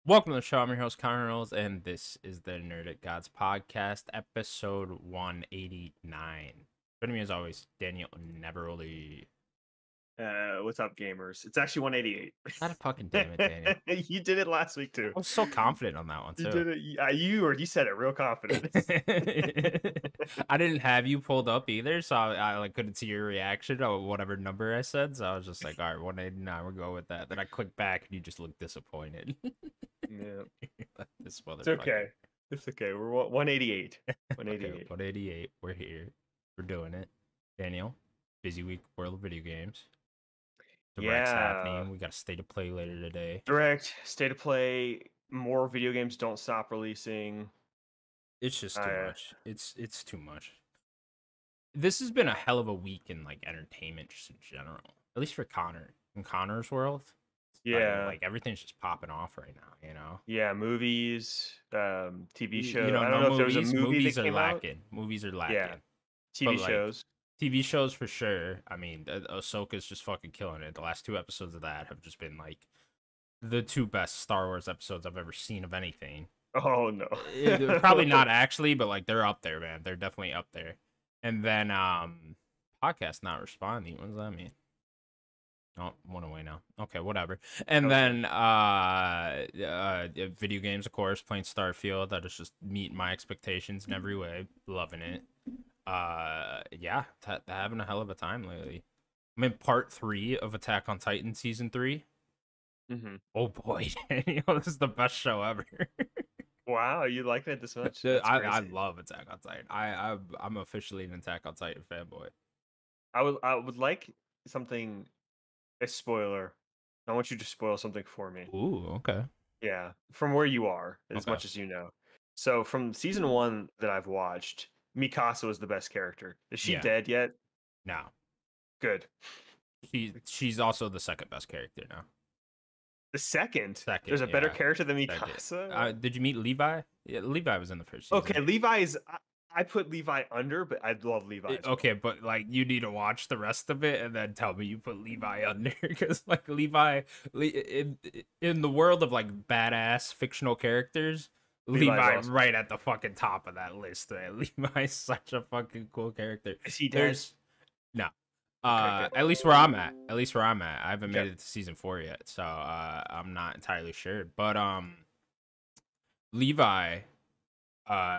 Welcome to the show. I'm your host, Connor Knowles, and this is the Nerdic Gods podcast, episode 189. Joining me as always, Daniel Neverly. What's up, gamers? It's actually 188. God fucking damn it, Daniel. You did it last week I too. was so confident on that one, You too. did it. You said it real confident. I didn't have you pulled up either, so I like couldn't see your reaction or whatever number I said, so I was just like, all right, 189, we'll go with that. Then I clicked back, and you just looked disappointed. Yeah, This it's motherfucker. okay. It's okay. We're 188. 188. Okay, 188. We're here. We're doing it. Daniel, busy week, world of video games. Direct's Yeah. happening. We got a state of play later today. Direct, state of play. More video games don't stop releasing. It's just too I much. It's too much. This has been a hell of a week in like entertainment just in general. At least for Connor. In Connor's world. Yeah. Like everything's just popping off right now, you know? Yeah, movies, TV shows. You know, I no don't know if there was a movies. movie Movies that are came out. lacking. Movies are lacking. Yeah, But TV like shows. TV shows for sure. I mean, Ahsoka's just fucking killing it. The last two episodes of that have just been like the two best Star Wars episodes I've ever seen of anything. Oh no. Probably not actually, but like they're up there, man. They're definitely up there. And then podcast not responding. What does that mean? Oh, one away now. Okay, whatever. And Okay. then video games, of course, playing Starfield. That is just meeting my expectations in every way. Loving it. Yeah, having a hell of a time lately. I'm in part 3 of Attack on Titan season 3. Mm-hmm. Oh boy, Daniel, this is the best show ever. Wow, you like it this much? Dude, That's I crazy. love Attack on Titan. I'm officially an Attack on Titan fanboy. I would like something a spoiler. I want you to spoil something for me. Ooh, okay, Yeah, from where you are, as okay. much as you know. So from season 1 that I've watched, Mikasa was the best character. Is she Yeah, dead yet? no, Good. she's also the second best character now. The second, Second, there's a better yeah, character than second. Mikasa. Did you meet Levi? Yeah, Levi was in the first season. Okay, Levi's. I put Levi under, but I love Levi. As well. Okay, but like you need to watch the rest of it and then tell me you put Levi under because like Levi in the world of like badass fictional characters, Levi's Levi awesome. right at the fucking top of that list. Man. Levi's such a fucking cool character. Is he dead? There's no. Okay, good. At least where I'm at. At least where I'm at. I haven't Okay. made it to season 4 yet, so I'm not entirely sure. But Levi,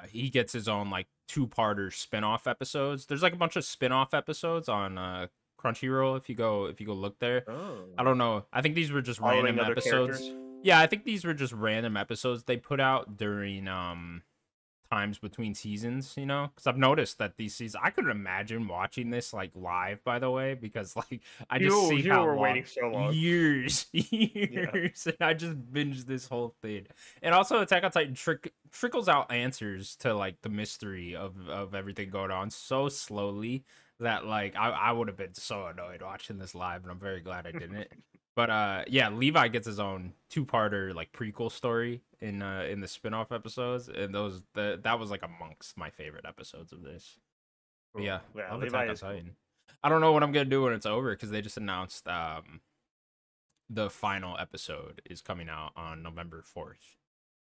he gets his own like two-parter spin-off episodes. There's like a bunch of spin-off episodes on Crunchyroll if you go look there. Oh. I don't know. I think these were just Following random other episodes. characters? Yeah, I think these were just random episodes they put out during times between seasons, you know? Cuz I've noticed that these seasons I couldn't imagine watching this like live, by the way, because like I just see You how were long, waiting so long. years and I just binged this whole thing. And also Attack on Titan trickles out answers to like the mystery of everything going on so slowly that like I would have been so annoyed watching this live, and I'm very glad I didn't. But yeah, Levi gets his own two-parter like prequel story in the spin-off episodes, and that was like amongst my favorite episodes of this. But yeah, Yeah, love Levi Attack on is cool. Titan. I don't know what I'm gonna do when it's over because they just announced the final episode is coming out on November 4th.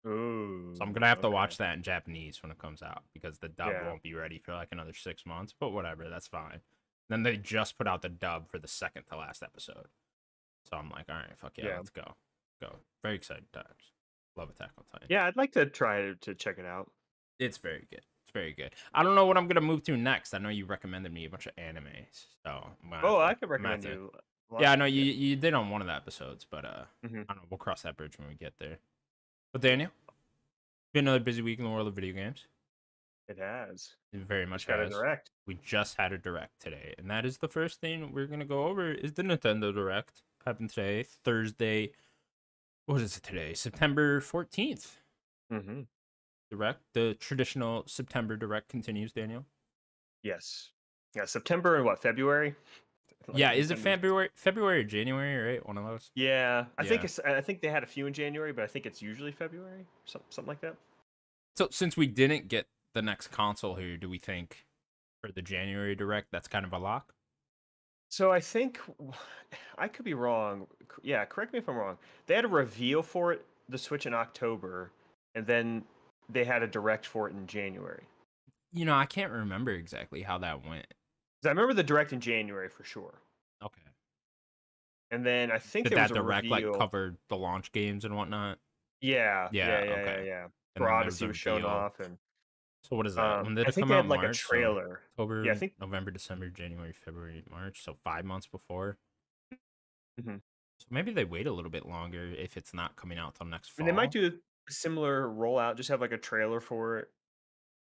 Ooh. So I'm gonna have to okay. watch that in Japanese when it comes out because the dub Yeah. won't be ready for like another 6 months. But whatever, that's fine. Then they just put out the dub for the second to last episode. So I'm like, all right, fuck yeah, Yeah. let's go. Very excited times. Love Attack on Titan. Yeah, I'd like to try to check it out. It's very good. It's very good. I don't know what I'm gonna move to next. I know you recommended me a bunch of animes, so I could recommend you. Yeah, I know you did on one of the episodes, but I Mhm. don't know. We'll cross that bridge when we get there. But Daniel, been another busy week in the world of video games. It has. It very much Got a has. direct. We just had a direct today, and that is the first thing we're gonna go over is the Nintendo Direct. Happened today, Thursday. What is it today? September 14th. Mm-hmm. Direct. The traditional September Direct continues, Daniel. Yes. Yeah, September and what, February? Yeah, is it December. February or January, right? One of those. Yeah, I think Yeah. I think they had a few in January, but I think it's usually February, something like that. So since we didn't get the next console here, do we think for the January Direct that's kind of a lock? So I think I could be wrong. Yeah, correct me if I'm wrong. They had a reveal for it the Switch in October, and then they had a direct for it in January. I can't remember exactly how that went. 'Cause I remember the direct in January for sure. Okay. And then I think Did there was that a direct like reveal. cover the launch games and whatnot? Yeah, yeah, Yeah, yeah, yeah, okay. yeah. And For then there was Odyssey a was shown reveal. off, and So what is that? When did I it think come they out? had like a March. So trailer. Yeah, I October, think. November, December, January, February, March. So 5 months before. Mhm. So maybe they wait a little bit longer if it's not coming out till next And they might fall. do a similar rollout, just have like a trailer for it.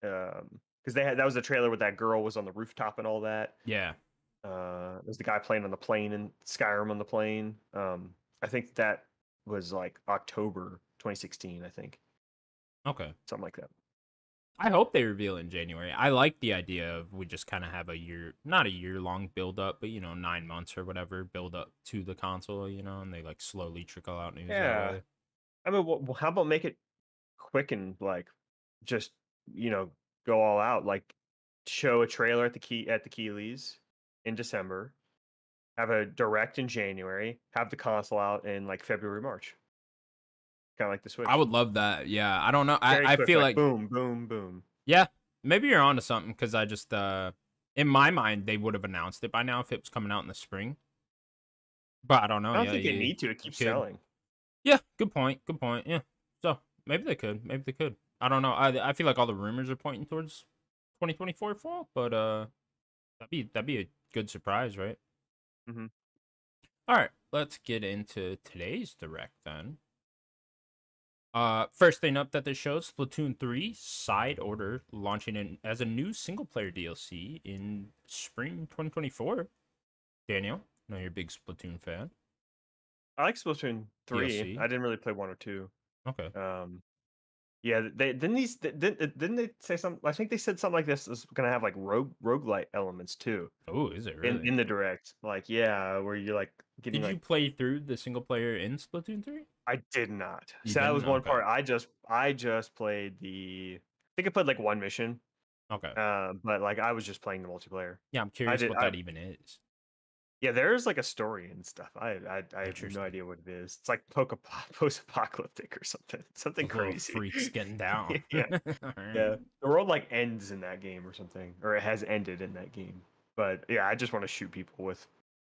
Because they had that was the trailer where that girl was on the rooftop and all that. Yeah. There's the guy playing on the plane in Skyrim on the plane. I think that was like October 2016. I think Okay. something like that. I hope they reveal in January. I like the idea of we just kind of have not a year long build up, but 9 months or whatever build up to the console, and they like slowly trickle out news that Yeah, way. I mean, how about make it quick and like just you know go all out? Like show a trailer at the Keeleys in December, have a direct in January, have the console out in like February, March, kind of like the I Switch. would love that. Yeah, I don't know. I Very I quick, feel like like boom, boom, boom. yeah, maybe you're onto something because I just in my mind they would have announced it by now if it was coming out in the spring. But I don't know. I don't Yeah, think they you, need to. It you keeps could. selling. Yeah, good point. Good point. Yeah. So maybe they could. Maybe they could. I don't know. I feel like all the rumors are pointing towards 2024 fall, but that'd be a good surprise, right? Hmm. All right, let's get into today's direct then. First thing up that they showed, Splatoon 3 Side Order launching as a new single player DLC in spring 2024. Daniel, I know you're a big Splatoon fan. I like Splatoon 3. I DLC. didn't really play 1 or 2. Okay. Um, yeah, they didn't they say something? I think they said something like this is gonna have like roguelite elements too Oh, is it in really? the direct. Like, yeah, where you're like getting Did you like play through the single player in Splatoon 3? I did not. You So that was didn't? one Okay. part. I just played I think I played like one mission. Okay. But like I was just playing the multiplayer. Yeah, I'm I curious did what I that even is. Yeah, there's like a story and stuff. I have no Interesting. idea what it is. It's like post-apocalyptic or something. Something Those little crazy. freaks getting down. Yeah. All right. Yeah. The world like ends in that game or something. Or it has ended in that game. But yeah, I just want to shoot people with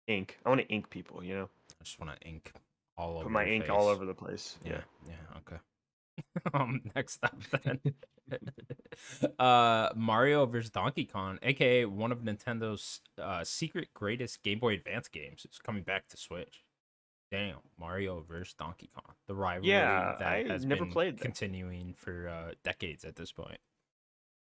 ink. I want to ink people, you know? I just want to ink all Put over my your ink all face. over the place. Yeah. Yeah. Yeah. Okay. Next up then. Mario vs. Donkey Kong, aka one of Nintendo's secret greatest Game Boy Advance games, is coming back to Switch. Damn, Mario vs. Donkey Kong, the rivalry Yeah, that I has never been played that. continuing for decades at this point.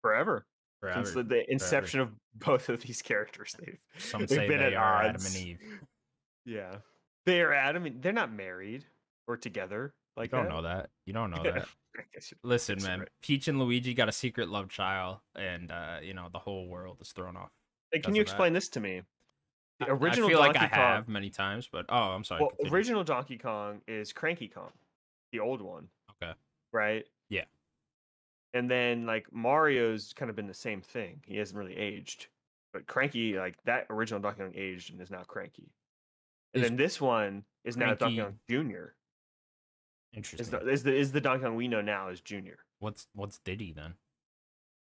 Forever. Since Forever, the forever. inception of both of these characters, Some they've say been they at are Adam and odds. Eve. Yeah. They are adamant. They're not married or together You like don't that. know that. You don't know Yeah. that. I Listen, guess you're man, right. Peach and Luigi got a secret love child, and the whole world is thrown off Hey, can because you of that. explain this to me? The I original feel like I Donkey Kong. have many times, but oh, I'm sorry. Well, Continue. original Donkey Kong is Cranky Kong, the old one, Okay. right? Yeah. And then like Mario's kind of been the same thing. He hasn't really aged, but Cranky, like that original Donkey Kong aged and is now Cranky. And Is then this one is now Donkey Cranky Kong Junior. interesting? Is the Donkey Kong we know now is Junior. What's Diddy then?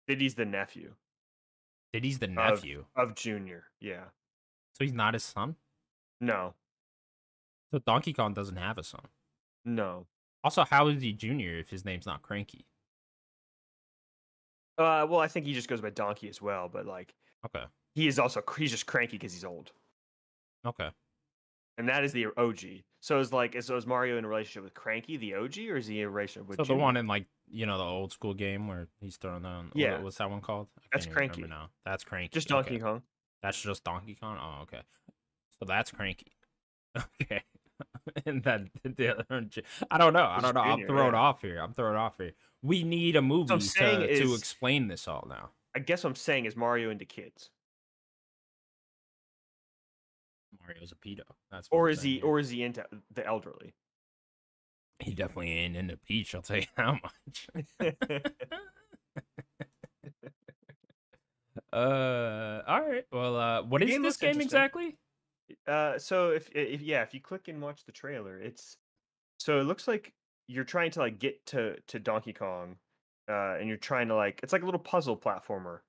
Diddy's the nephew Diddy's the of nephew, Junior. Yeah. so he's not his son. No. So Donkey Kong doesn't have a son. No. Also, how is he junior if his name's not Cranky? Well, I think he just goes by Donkey as well, but like Okay. he's just cranky because he's old, Okay. and that is the OG. So is Mario in a relationship with Cranky, the OG, or is he in a relationship with So the one Junior? in like the old school game where he's throwing down. Yeah, What's that one called? I that's can't even remember Cranky. now. That's Cranky. Just Okay. Donkey Kong. That's just Donkey Kong. Oh, okay. So that's Cranky. Okay. And then the other one, I don't know. I It's don't know. I'm Junior. thrown Yeah. off here. We need a So I'm movie saying to is, explain this all now. I guess what I'm saying is Mario into kids, Mario's a pedo. That's what we're saying here. or is he into the elderly? He definitely ain't into Peach, I'll tell you how much. All right. Well, what The is game this looks game interesting. exactly? So if you click and watch the trailer, it's so it looks like you're trying to like get to Donkey Kong, and you're trying to like it's like a little puzzle platformer.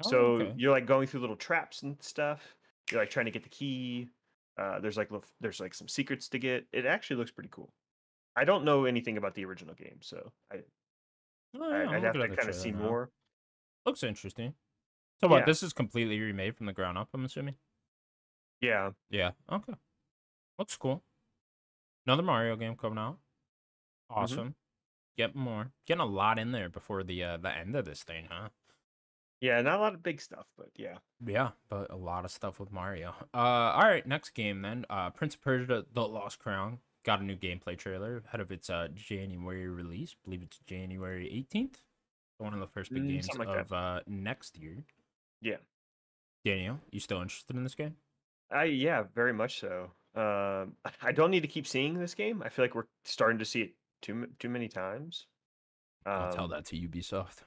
Oh, So okay. you're like going through little traps and stuff. You're like trying to get the key. There's like some secrets to get. It actually looks pretty cool. I don't know anything about the original game, so Oh, yeah, I'm I'd have looking to at the kind of trailer see now. more. Looks interesting. So what? Yeah, This is completely remade from the ground up, I'm assuming. yeah. Yeah. Okay. Looks cool. Another Mario game coming out. Hmm. Awesome. Get more. Getting a lot in there before the end of this thing, huh? Yeah, not a lot of big stuff, but yeah. Yeah, but a lot of stuff with Mario. All right, next game then. Prince of Persia: The Lost Crown got a new gameplay trailer ahead of its January release. I believe it's January 18th. One of the first big games Something like that. of next year. Yeah. Daniel, you still interested in this game? Yeah, very much so. I don't need to keep seeing this game. I feel like we're starting to see it too many times. Don't tell Um, that to Ubisoft.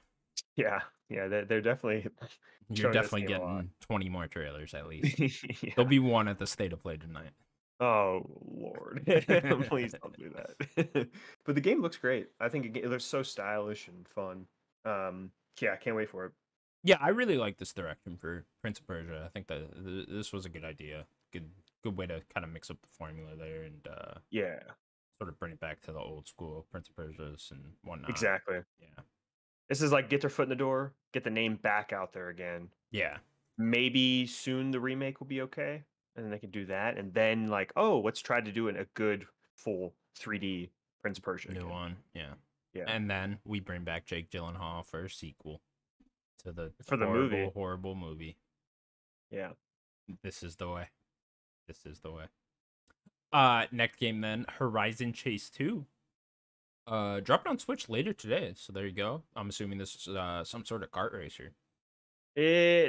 yeah, yeah, they're definitely You're showing this definitely game a lot. getting 20 more trailers at least. There'll Yeah. be one at the State of Play tonight. Oh Lord, please don't do that. But the game looks great. I think it looks so stylish and fun. Yeah, I can't wait for it. Yeah, I really like this direction for Prince of Persia. I think that this was a good idea. Good way to kind of mix up the formula there and Yeah, sort of bring it back to the old school Prince of Persia's and whatnot. exactly. Yeah. This is like get their foot in the door, get the name back out there again. Yeah. Maybe soon the remake will be okay, and then they can do that, and then like, oh, let's try to do a good full 3D Prince of Persia New again. one. Yeah. Yeah, And then we bring back Jake Gyllenhaal for a sequel to the for the horrible, movie. horrible movie. Yeah. This is the way. This is the way. Next game then, Horizon Chase 2. Dropping on Switch later today. So there you go. I'm assuming this is some sort of kart racer.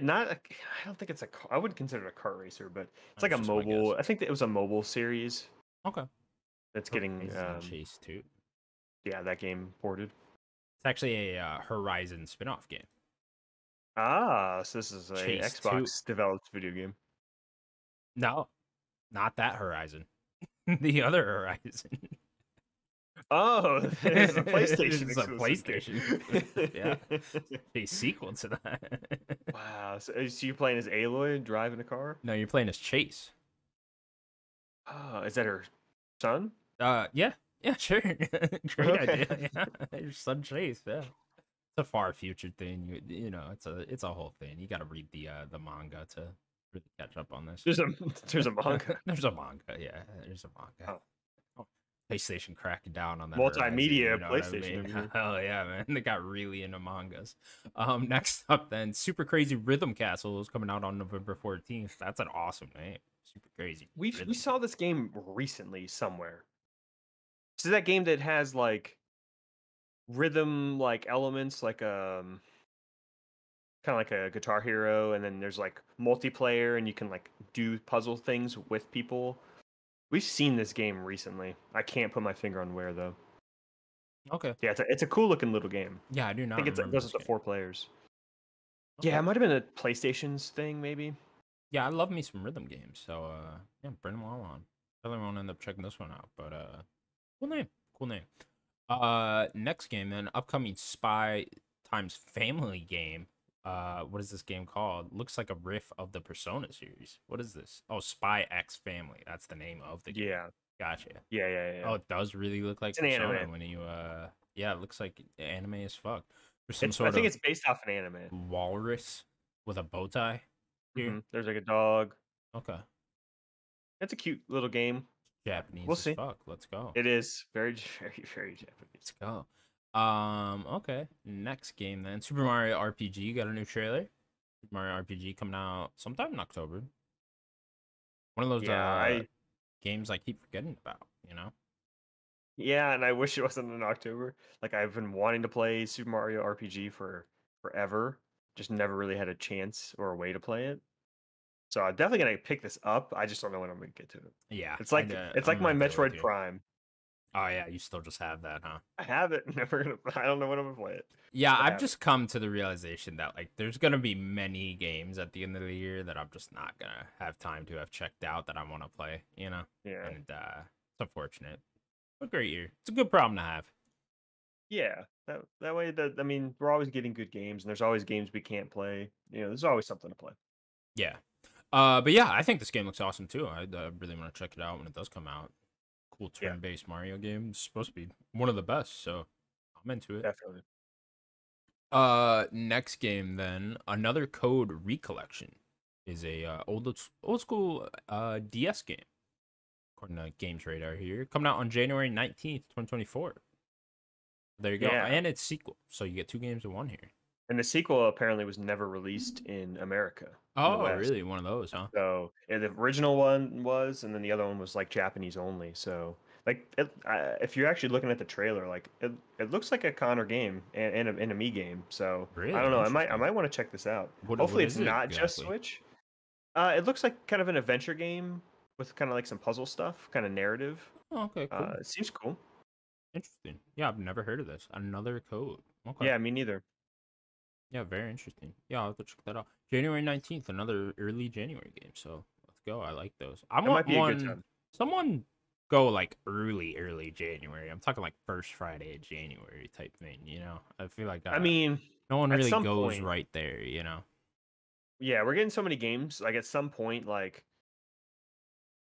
Not. I don't think it's a. I would consider it a kart racer, but it's like That's a just my guess. mobile. I think that it was a mobile series Okay. that's getting. Horizon Chase 2. Yeah, that game ported. It's actually a Horizon spin-off game. Ah, so this is a Chase 2. Xbox developed video game. No, not that Horizon. The other Horizon. Oh, this is a PlayStation It's a exclusive game. PlayStation exclusive, yeah. A sequel to that. Wow. So you're playing as Aloy driving a car? No, you're playing as Chase. Oh, is that her son? Yeah, yeah, sure. Great Okay. idea. Yeah, your son Chase. Yeah, it's a far future thing. You know, it's a whole thing. You got to read the manga to really catch up on this. There's a there's a manga. There's a manga. Yeah, there's a manga. Oh. Oh, PlayStation cracking down on that Horizon. Multimedia You know what I PlayStation mean? over here. Hell yeah, man! They got really into mangas. Next up, then, Super Crazy Rhythm Castle is coming out on November 14th. That's an awesome name. Super Crazy. We Rhythm saw this game recently somewhere. So that game that has like rhythm like elements like kind of like a Guitar Hero, and then there's like multiplayer and you can like do puzzle things with people. We've seen this game recently. I can't put my finger on where though. Okay. Yeah, it's a cool looking little game. Yeah, I do I not think it remember goes this up to game. 4 players. Yeah, Okay. it might have been a PlayStation's thing, maybe. Yeah, I love me some rhythm games. So yeah, bring them all on. Probably won't end up checking this one out, but cool name. Cool name. Next game then, upcoming Spy times Family game. What is this game called? Looks like a riff of the Persona series. What is this? Oh, Spy X Family. That's the name of the game. Yeah, Gotcha. yeah. Oh, it does really look like It's an Persona anime. when you yeah, it looks like anime as fuck. There's some It's I sort think of it's based off an anime. walrus with a bow tie here. There's like a dog. Okay. It's a cute little game. We'll Japanese as see. fuck. Let's go. It is very, very Let's Japanese. go. Okay. Next game then. Super Mario RPG got a new trailer. Super Mario RPG coming out sometime in October. One of those Yeah, games I keep forgetting about, you know? yeah, and I wish it wasn't in October. Like I've been wanting to play Super Mario RPG for forever, just never really had a chance or a way to play it. So I'm definitely gonna pick this up. I just don't know when I'm gonna get to it. Yeah, It's like I'm my right there with Metroid you. Prime. Oh yeah, you still just have that, huh? I have it. Never gonna. I don't know when I'm gonna play it. Yeah, But I I've have it. just come to the realization that like there's gonna be many games at the end of the year that I'm just not gonna have time to have checked out that I want to play, you know? Yeah. And it's unfortunate. But great year. It's a good problem to have. Yeah, that way that I mean, we're always getting good games, and there's always games we can't play. There's always something to play. Yeah. But yeah, I think this game looks awesome too. I really want to check it out when it does come out. Cool Yeah, turn-based Mario game. It's supposed to be one of the best, so I'm into it. definitely. Next game then, another Code Recollection is a old school DS game. According to Games Radar here, coming out on January 19th, 2024. There you go. Yeah, And it's sequel. So you get two games in one here. and the sequel apparently was never released in America, in the Oh, West. really? One of those, huh? So the original one was, and then the other one was like Japanese only. So like, if you're actually looking at the trailer, like it looks like a Connor game and a me game. So I Really don't know. I interesting. might want to check this out. What Hopefully, it's is it not just exactly? Switch. It looks like kind of an adventure game with kind of like some puzzle stuff, kind of narrative. Oh, okay, cool. It seems cool. Interesting. Yeah, I've never heard of this. Another Code. Okay. Yeah, me neither. Yeah, very interesting. Yeah, I'll have to check that out. January 19th, another early January game. So let's go. I like those. I It might want be a good one. time. Someone go like early January. I'm talking like first Friday of January type thing, you know? I feel like I mean, no one at really some goes point, right there, you know? yeah, we're getting so many games. Like at some point, like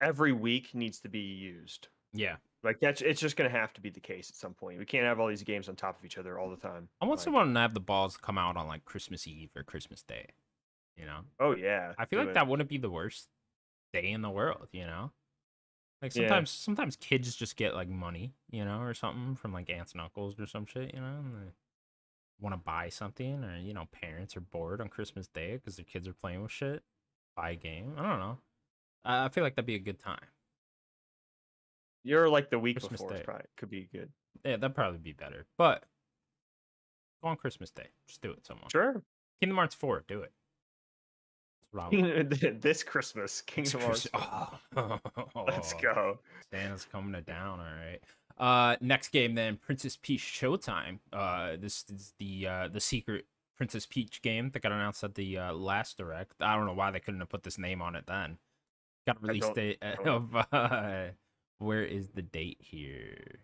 every week needs to be used. Yeah. Like it's just gonna have to be the case at some point. We can't have all these games on top of each other all the time. I want Like, someone to have the balls to come out on like Christmas Eve or Christmas Day, you know? oh yeah, I feel do like it. that wouldn't be the worst day in the world, you know? Like Yeah, sometimes kids just get like money, you know, or something from like aunts and uncles or some shit, you know, and they want to buy something, or parents are bored on Christmas Day because their kids are playing with shit. Buy a game. I don't know. I feel like that'd be a good time. you're like the week Christmas before is Day. probably could be good. Yeah, that'd probably be better. But go on Christmas Day. Just do it, someone. Sure. Kingdom Hearts 4. Do it. That's what I would This Christmas, It's Kingdom Chris. Hearts 4. Let's Oh, go. Santa's coming to down. All right. Next game then, Princess Peach Showtime. This is the secret Princess Peach game that got announced at the last direct. I don't know why they couldn't have put this name on it then. Got a I release don't. date I don't know. of where is the date here?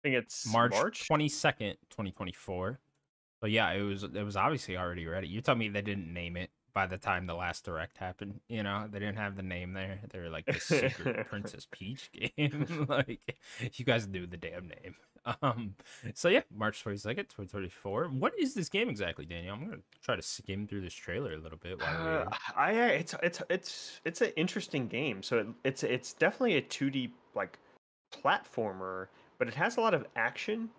I think it's March March. 22nd, 2024. So yeah, it was obviously already ready. You tell me they didn't name it by the time the last direct happened. You know, they didn't have the name there. They were like the secret Princess Peach game. Like you guys knew the damn name. So yeah, March 22nd, 2024. What is this game exactly, Daniel? I'm gonna try to skim through this trailer a little bit while we're it's an interesting game. So it's definitely a 2D like platformer, but it has a lot of action.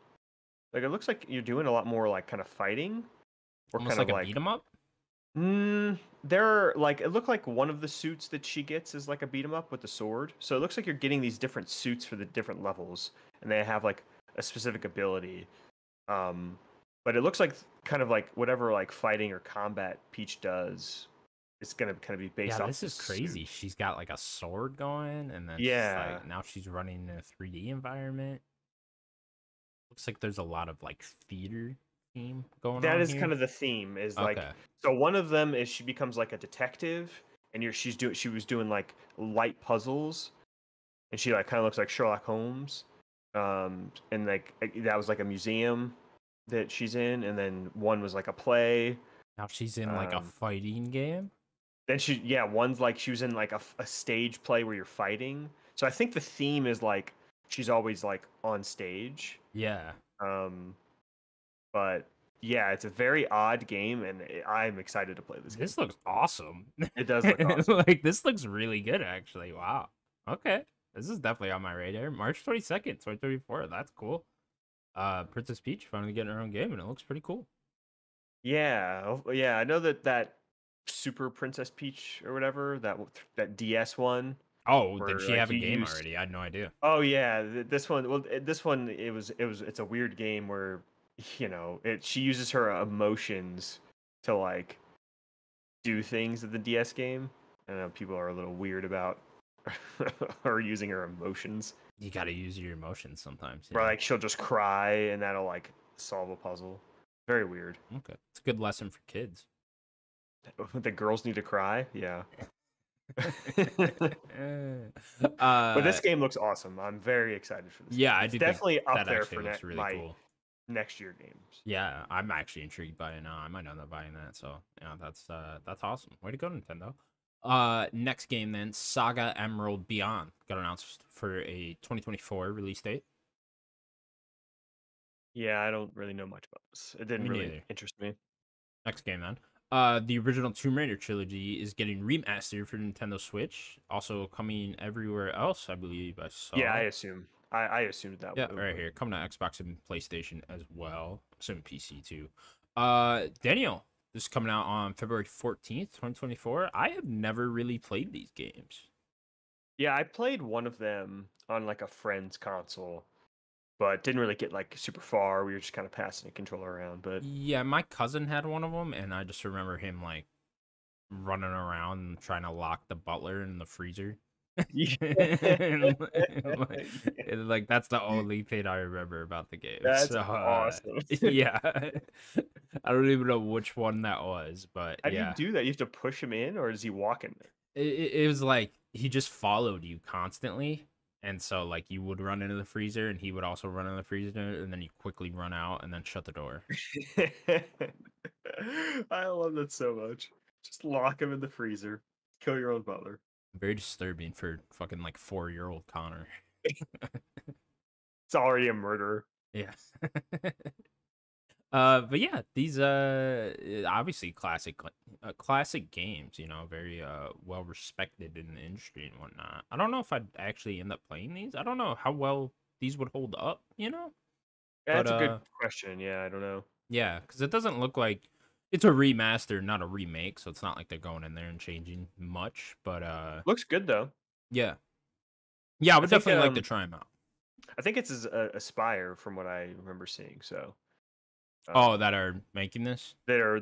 Like it looks like you're doing a lot more like kind of fighting or almost kind of like a like beat 'em up. they're like it looked like one of the suits that she gets is like a beat 'em up with the sword. So it looks like you're getting these different suits for the different levels, and they have like a specific ability. Um, but it looks like kind of like whatever like fighting or combat Peach does, it's gonna kind of be Yeah, based off this the is crazy. suit. She's got like a sword going, and then she's Yeah, like now she's running in a 3D environment. Looks like there's a lot of like theater theme going that on is kind here. of the theme. Is like Okay. so one of them is she becomes like a detective, and she was doing like light puzzles, and she like kind of looks like Sherlock Holmes. And like that was like a museum that she's in, and then one was like a play. Now she's in like a Um, fighting game. then yeah, one's like she was in like a stage play where you're fighting. So I think the theme is like she's always like on stage. Yeah. Um, but yeah, it's a very odd game, and I'm excited to play this game. This looks awesome. It does look awesome. Like this looks really good actually. Wow. Okay. This is definitely on my radar. March 22nd, 2024. That's cool. Princess Peach finally getting her own game and it looks pretty cool. Yeah, yeah, I know that Super Princess Peach or whatever that DS one Oh, did where she like have a you game used. already? I had no idea. Oh yeah, this one. Well, this one it's a weird game where she uses her emotions to like do things in the DS game. I know people are a little weird about her using her emotions. You gotta use your emotions sometimes, you Where know. like she'll just cry and that'll like solve a puzzle. Very weird. Okay. It's a good lesson for kids. The girls need to cry. Yeah. But uh this game looks awesome. I'm very excited for this yeah, game. I It's do think definitely up that there actually for looks really my cool. next year games. Yeah, I'm actually intrigued by it now. I might end up buying that. So yeah, that's awesome. Way to go, Nintendo. Next game then, Saga Emerald Beyond got announced for a 2024 release date. Yeah, I don't really know much about this. It didn't Me really neither. interest me. Next game then. The original Tomb Raider trilogy is getting remastered for Nintendo Switch. Also coming everywhere else, I believe I Yeah, saw. I assumed that Yeah, would, right but here. Coming to Xbox and PlayStation as well. Some PC too. Daniel, this is coming out on February 14th, 2024. I have never really played these games. yeah, I played one of them on like a friend's console, but didn't really get like super far. We were just kind of passing the controller around, but Yeah, my cousin had one of them, and I just remember him like running around and trying to lock the butler in the freezer. And, like that's the only thing I remember about the game. that's So awesome. yeah, I don't even know which one that was, but How do you yeah, do that? You have to push him in, or does he walk in there? it was like he just followed you constantly. And so like you would run into the freezer and he would also run in the freezer and then you quickly run out and then shut the door. I love that so much. Just lock him in the freezer. Kill your own butler. Very disturbing for fucking like 4-year-old Connor. It's already a murderer. Yeah. But yeah, these obviously classic games, you know, very well respected in the industry and whatnot. I don't know if I'd actually end up playing these. I don't know how well these would hold up, you know. But That's a good question. Yeah, I don't know. yeah, because it doesn't look like it's a remaster, not a remake, so it's not like they're going in there and changing much. But Looks good though. yeah, yeah, I I would think definitely like to try them out. I think it's Aspire from what I remember seeing. So Oh, um, that are making this. that are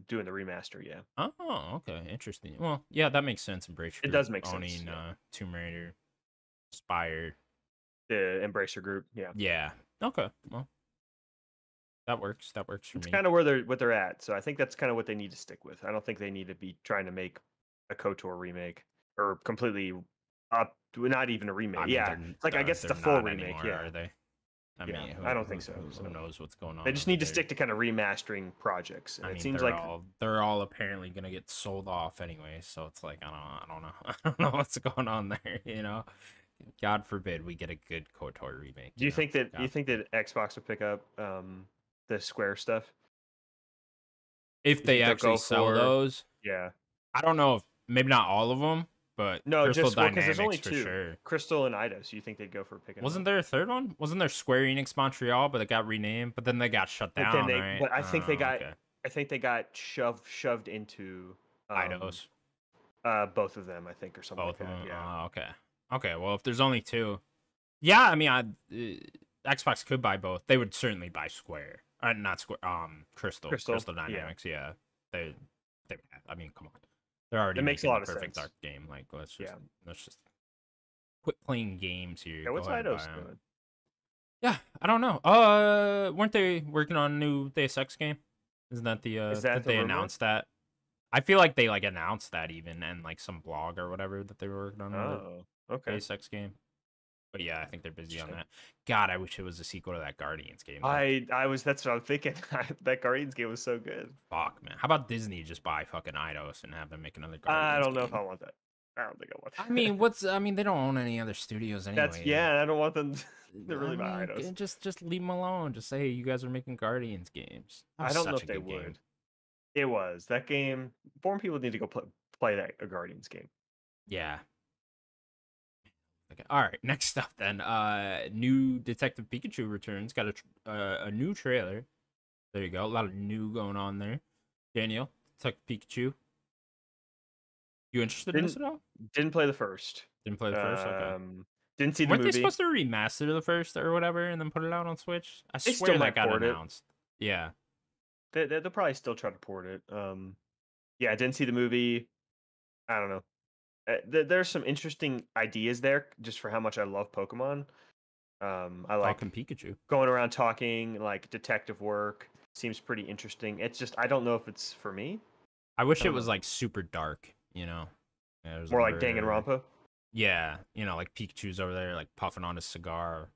doing the remaster. Yeah, Oh, okay, interesting. Well, yeah, that makes sense. Embracer it Group does make sense. owning Yeah, Tomb Raider, Spire. the Embracer Group. Yeah, Yeah. Okay. Well, that works. That works for it's me. kind of what they're at. So I think that's kind of what they need to stick with. I don't think they need to be trying to make a KOTOR remake or completely up. Not even a remake. I mean, Yeah, it's like I guess it's they're a full not remake. anymore, Yeah, are they? I yeah. mean, I don't think so. who So knows what's going they on just over need to there? stick to kind of remastering projects, I and it mean, seems like they're all apparently gonna get sold off anyway. So it's like I don't know, I don't know what's going on there. You know, God forbid we get a good KOTOR remake. Do you think that God forbid. Xbox will pick up the Square stuff? If You they think they'll actually go sell for those, yeah? I don't know if maybe not all of them, but No, Crystal just well, because there's Dynamics only for two, sure. Crystal and Ida. So you think they'd go for picking them Wasn't up? there a third one? Wasn't there Square Enix Montreal, but it got renamed, but then they got shut down, right? But I think they Oh, got, okay. I think they got shoved into Eidos, both of them. I think or something like both of that. them. Yeah. Oh, okay. Okay, well, if there's only two, yeah, I mean, Xbox could buy both. They would certainly buy Square, not Square. Crystal. Crystal Yeah. Dynamics. Yeah, they. I mean, come on, they're already That makes a making the lot of perfect sense. dark game. Like, Yeah. let's just quit playing games here. Yeah. Go What's ahead and buy Eidos them. doing? Yeah, I don't know. Weren't they working on a new Deus Ex game? Isn't that Is that did the they rumor? announce that? I feel like they like announced that even and like some blog or whatever that they were working on another Oh, okay. Deus Ex game. But yeah, I think they're busy on Interesting. that. God, I wish it was a sequel to that Guardians game though. I was that's what I'm thinking. That Guardians game was so good. Fuck, man. How about Disney just buy fucking Eidos and have them make another I Guardians don't know if game? I want that. I don't think I want I that. mean, they don't own any other studios That's anyway. yeah. I don't want them to I really buy mean, Eidos. just leave them alone. Just say, hey, you guys are making Guardians games. That I was don't know such if a they good game. would. It was that game. Born people need to go play that a Guardians game. Yeah. Okay. All right. Next up, then, new Detective Pikachu returns. Got a new trailer. There you go. A lot of new going on there. Daniel, Detective Pikachu. You interested in this Didn't at all? didn't play the first. Didn't play the first. Okay. Didn't see the Weren't they movie. supposed to remaster the first or whatever and then put it out on Switch? I They still swear that might got port it. announced. Yeah. They'll probably still try to port it. Yeah, I didn't see the movie. I don't know. There's some interesting ideas there, just for how much I love Pokemon. I like Talking Pikachu. going around talking, like detective work. Seems pretty interesting. It's just I don't know if it's for me. I wish I it don't was know. like super dark. You know. Yeah, there's More like Danganronpa. Yeah, like Pikachu's over there like puffing on his cigar,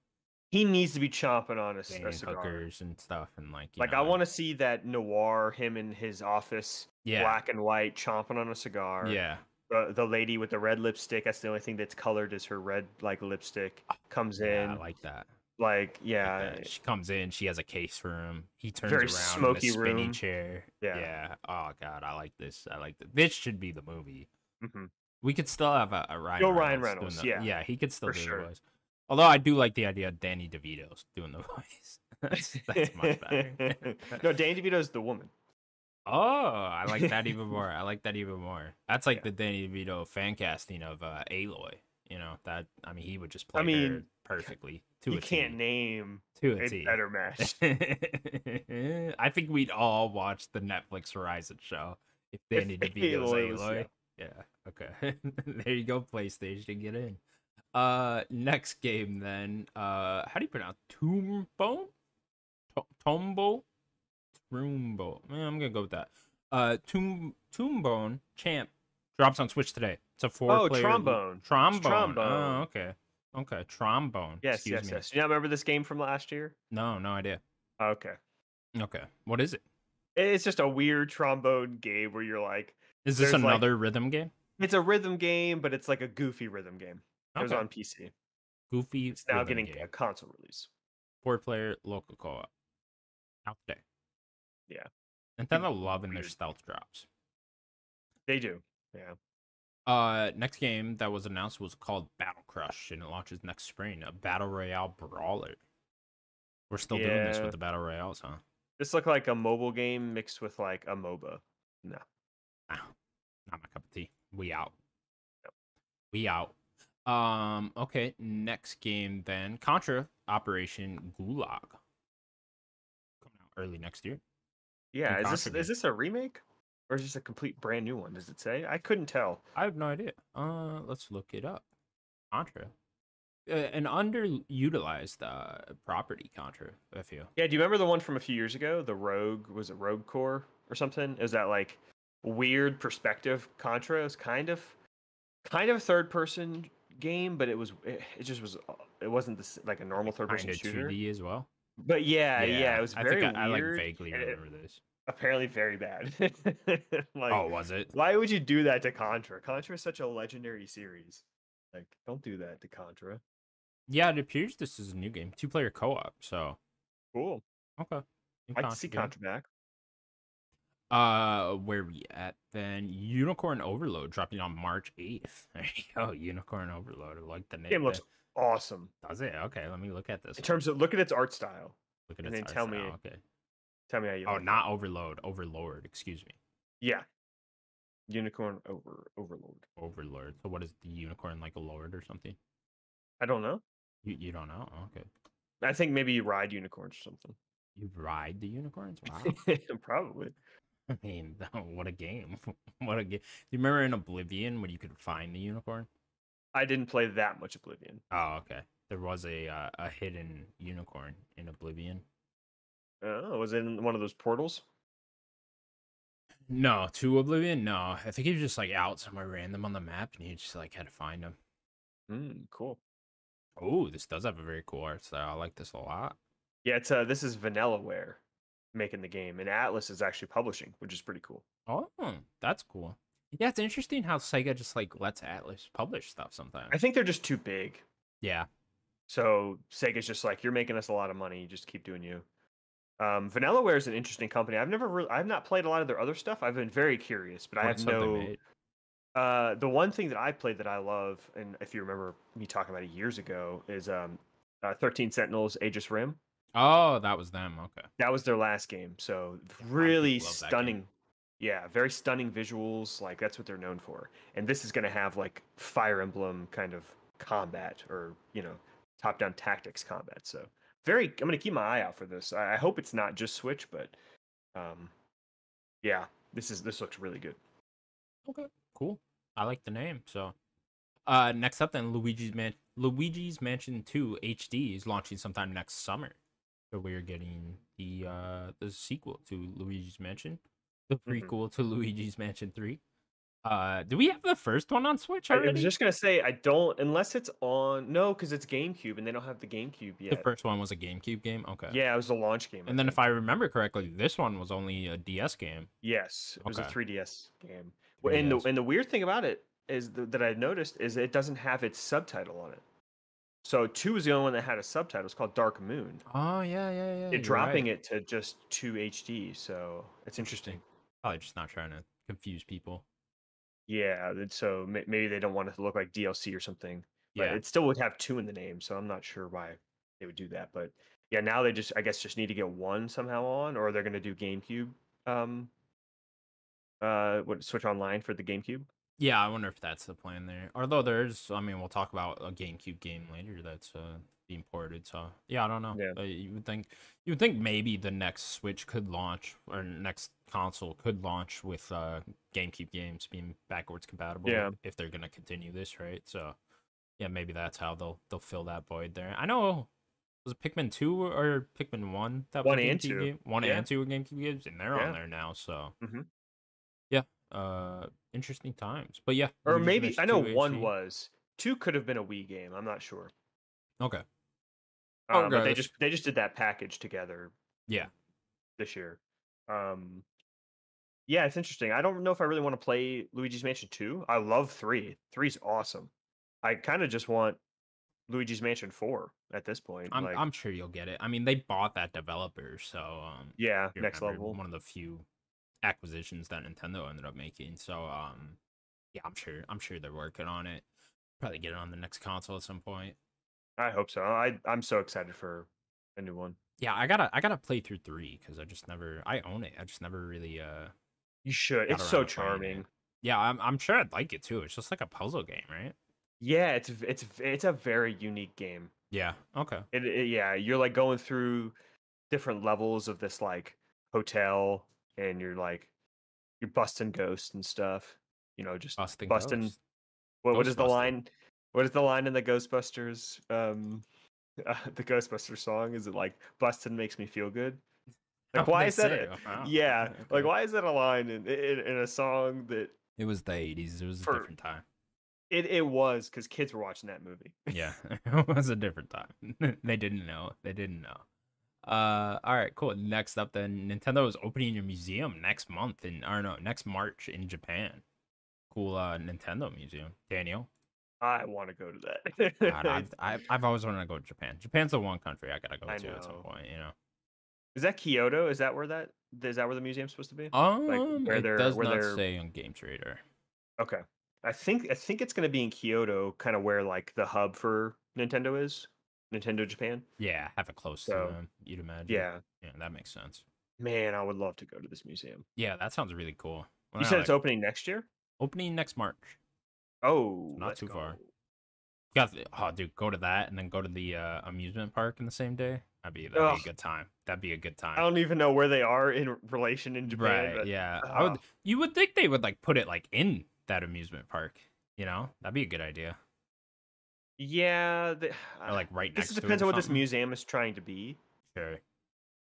He needs to be chomping on a banging cigar. hookers and stuff, and like Like I want to see that noir, him in his office, yeah, black and white, chomping on a cigar. yeah, The lady with the red lipstick, that's the only thing that's colored is her red like lipstick, comes yeah. I in. like that. Like, Like yeah, that. She comes in. She has a case for him. He turns very around in a smoky spinny room. chair. Yeah. Yeah. Oh god, I like this. I like this. This should be the movie. Hmm. We could still have a Ryan Go Ryan Reynolds doing Reynolds. the. Yeah, Yeah, he could still for do the sure. voice. Although I do like the idea of Danny DeVito's doing the voice. That's much better. No, Danny DeVito's the woman. Oh, I like that even more. I like that even more. That's like Yeah. the Danny DeVito fan casting of Aloy. You know that. I mean, he would just I play her mean, perfectly to you a can't T. name To a a T. better match. I think we'd all watch the Netflix Horizon show if If Danny DeVito's Aloy was, Aloy. Yeah. Okay. There you go, PlayStation. Get in. Next game then. How do you pronounce Tombstone? Tombo? Troombo. I'm gonna go with that. Tombstone Champ drops on Switch today. It's a oh, four-player trombone. It's trombone. Oh, trombone. okay. Okay, trombone. Yes, Excuse yes, me. yes. Do you not remember this game from last year? No, no idea. Okay. Okay, what is it? It's just a weird trombone game where you're like, Is this there's like, another rhythm game? it's a rhythm game, but it's like a goofy rhythm game. It was Okay, on PC. goofy It's now rhythm getting a game. console release. Four-player local co-op out today. Yeah. Nintendo loving their Weird. stealth drops. They do. Yeah. Next game that was announced was called Battle Crush, and it launches next spring. A battle royale brawler. We're still doing this Yeah. with the battle royales, huh? This looked like a mobile game mixed with like a MOBA. No. Nah, not my cup of tea. We out. Yep. We out. Okay, next game then. Contra Operation Gulag. Coming out early next year. Yeah. New Is Contra game. this a remake? Or is this a complete brand new one? Does it say? I couldn't tell. I have no idea. Let's look it up. Contra. An underutilized property, Contra, I feel. Yeah, do you remember the one from a few years ago? The Rogue, was it Rogue Core or something? Is that like weird perspective Contra? It was kind of third person game, but it just was it wasn't this like a normal third person Kind of shooter. 2D as well. But yeah, it was I very think I like weird. vaguely and remember this. apparently very bad. Like, Oh, was it? why would you do that to Contra? Contra is such a legendary series. Like, don't do that to Contra. Yeah, it appears this is a new game. 2-player co-op, so Cool. okay. New Like to see Contra game. Contra back. Where we at then? Unicorn Overload dropping on March 8th. There you go, Unicorn Overload. I like the name. Game looks awesome. Does it? Okay, let me look at this. In terms of, look at its art style. Look at and its then art tell style. me- Okay. Tell me how you Oh, like it. not Overload. Overlord. Excuse me. Yeah. Unicorn Overlord. Overlord. So what is the unicorn, like a lord or something? I don't know. You don't know? Okay. I think maybe you ride unicorns or something. You ride the unicorns? Wow. Probably. I mean, what a game. What a game. Do you remember in Oblivion when you could find the unicorn? I didn't play that much Oblivion. Oh, okay. There was a hidden unicorn in Oblivion. Oh, was it in one of those portals? No, to Oblivion? No. I think he was just like out somewhere random on the map and you just like had to find him. Cool. Oh, this does have a very cool art style. I like this a lot. Yeah, it's this is Vanillaware making the game, and Atlas is actually publishing, which is pretty cool. Oh, that's cool. Yeah, it's interesting how Sega just like lets Atlas publish stuff sometimes. I think they're just too big. Yeah. So Sega's just like, you're making us a lot of money, just keep doing you. Vanillaware is an interesting company. I've not played a lot of their other stuff. I've been very curious, but I have no. The one thing that I played that I love, and if you remember me talking about it years ago, is 13 Sentinels: Aegis Rim. Oh, that was them. Okay. That was their last game. So Yeah, really love that game. stunning. Yeah, very stunning visuals. Like that's what they're known for. And this is going to have like Fire Emblem kind of combat, or top-down tactics combat. So I'm going to keep my eye out for this. I hope it's not just Switch, but yeah, this looks really good. Okay, cool. I like the name. So, next up then, Luigi's Mansion 2 HD is launching sometime next summer. So we're getting the sequel to Luigi's Mansion, the prequel to Luigi's Mansion 3. Do we have the first one on Switch I was already? just gonna say I don't unless it's on no, because it's GameCube and they don't have the GameCube The yet. first one was a GameCube game. Okay. Yeah, it was a launch game, I And then if think. I remember correctly, this one was only a DS game. Yes, it was a Okay. 3DS game. And the 3DS. weird thing about it is that I noticed is it doesn't have its subtitle on it. So two is the only one that had a subtitle. It's called Dark Moon. Oh yeah, yeah, yeah. They're You're dropping right. it to just 2 HD, so it's Interesting. interesting. Probably just not trying to confuse people. Yeah, so maybe they don't want it to look like DLC or something, but Yeah. it still would have two in the name. So I'm not sure why they would do that. But yeah, now they just I guess just need to get one somehow on, or they're gonna do GameCube. Um, what Switch Online for the GameCube? Yeah, I wonder if that's the plan there. Although there's, I mean, we'll talk about a GameCube game later that's being ported. So yeah, I don't know. Yeah, You would think maybe the next Switch could launch or next console could launch with GameCube games being backwards compatible yeah. if they're gonna continue this, right? So yeah, maybe that's how they'll fill that void there. I know was it Pikmin 2 or Pikmin 1 that was a One and GameCube two. game? 1 Yeah, and 2 were GameCube games, and they're on yeah. there now. So Hmm. yeah, interesting times. But yeah, Or Luigi's maybe Mansion I know 2 one HD. was. Two could have been a Wii game. I'm not sure. Okay. But Regardless, they just did that package together yeah. this year. Um, yeah, it's interesting. I don't know if I really want to play Luigi's Mansion 2. I love 3. Three's awesome. I kind of just want Luigi's Mansion 4 at this point. Like, I'm sure you'll get it. I mean, they bought that developer, so yeah, you next remember level. one of the few acquisitions that Nintendo ended up making. So yeah, I'm sure they're working on it. Probably get it on the next console at some point. I hope so. I'm so excited for a new one. Yeah, I gotta play through 3 because I own it. I just never really You should. got It's around so to playing it. charming. Yeah, I'm sure I'd like it too. It's just like a puzzle game, right? Yeah, it's a very unique game. Yeah. Okay. Yeah, you're like going through different levels of this like hotel, and you're busting ghosts and stuff. Just Austin busting. Ghost. What is the Ghostbusting. line? What is the line in the Ghostbusters? The Ghostbusters song is it like "Bustin' makes me feel good"? Like, Oh, why they is that? say. Wow. Yeah, Okay. like Okay. why is that a line in a song that It was the 80s. It was a for different time. it was because kids were watching that movie. Yeah, it was a different time. They didn't know. They didn't know. All right, cool. Next up, then Nintendo is opening a museum next month or no, next March in Japan. Cool, Nintendo museum. Daniel, I want to go to God, that. I've always wanted to go to Japan. Japan's the one country I gotta go I to at some know. point. You know. Is that Kyoto? Is that where the museum's supposed to be? Like It does where not they're say on Games Radar. okay. I think it's gonna be in Kyoto, kind of where like the hub for Nintendo is, Nintendo Japan. Yeah, have it close to So them. You'd imagine. yeah, Yeah, that makes sense. man, I would love to go to this museum. Yeah, that sounds really cool. Well, You they're said it's like opening next year? opening next March, so Oh, not let's too far. go. Oh, dude, go to that and then go to the amusement park in the same day. That'd be a Ugh, good time. That'd be a good I time. don't even know where they are in relation in Japan, Right? but Yeah, I uh, would. You would think they would like put it like in that amusement park. You know, that'd be a good idea. yeah, Or like right this next to it depends or on what this something. museum is trying to be. Sure.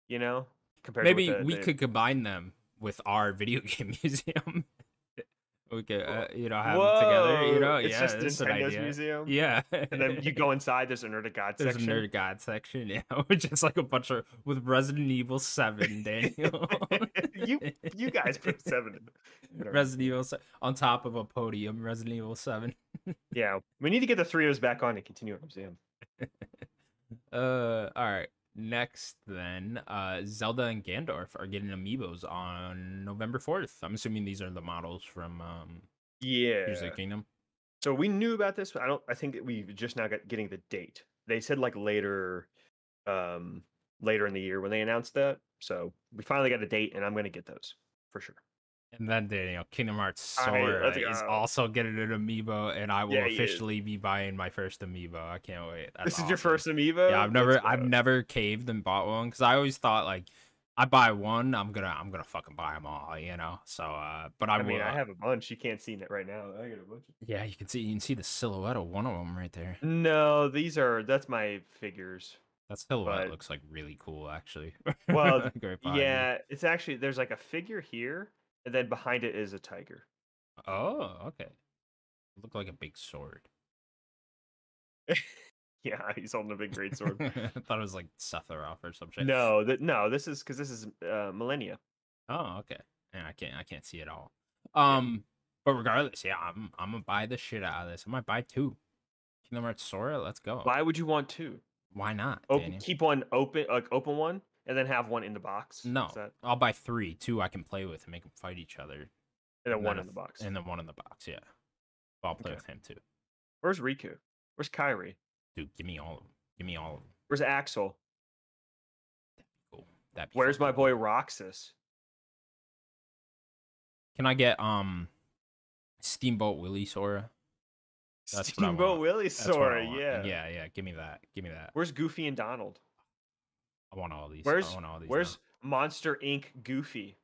You know, compared to what Maybe the we the could combine them with our video game museum. We could, have them together. You Whoa! know, It's yeah, just this is an Nintendo's idea. museum, Yeah. and then you go inside. There's a Nerd of God There's a section. Nerd God section, yeah, which is like a bunch of with Resident Evil 7, Daniel. you you guys put seven in our Resident museum. Evil on top of a podium, Resident Evil 7. Yeah, we need to get the three of us back on and continue our museum. All right. Next then, Zelda and Gandalf are getting amiibos on November 4th. I'm assuming these are the models from Tears of the Yeah. Kingdom. So we knew about this, but I think that we just now got getting the date. They said like later in the year when they announced that. So we finally got a date, and I'm gonna get those for sure. And then Daniel, Kingdom Hearts Let's Sora is go. also getting an amiibo, and I will Yeah, he is. officially be buying my first amiibo. I can't wait. That's This is your awesome. first Yeah, amiibo. Let's go. I've never caved and bought one because I always thought like I buy one, I'm gonna fucking buy them all, you know. So, but I I will. mean, I have a bunch. You can't see it right now. I got a bunch. Yeah, you can see the silhouette of one of them right there. No, that's my figures. That silhouette But looks like really cool, actually. well, Great behind me. yeah, it's actually there's like a figure here, and then behind it is a tiger. Oh, okay. Look like a big sword. Yeah, he's holding a big great sword. I thought it was like Sephiroth or some shit. No, no, this is because this is Millennia. Oh, okay. And I can't see it all. Yeah. But regardless, yeah, I'm gonna buy the shit out of this. I might buy two. Kingdom Hearts Sora, let's go. Why would you want two? Why not, Open, Daniel? keep one open, like open one, and then have one in the box. Is No, that I'll buy three. Two I can play with and make them fight each other, and then and then one in the box? and then one in the box. Yeah, I'll play Okay. with him too. Where's Riku? Where's Kyrie? Dude, give me all of them. Give me all of them. Where's Axel? Cool. That'd be Where's my fucking boy cool. Roxas? Can I get Steamboat Willie Sora? That's what I Steamboat want. Willie That's what Sora. I want. Yeah. Yeah. Give me that. Give me that. Where's Goofy and Donald? I want all these. I Where's want all these now. Where's Monster Inc. Goofy?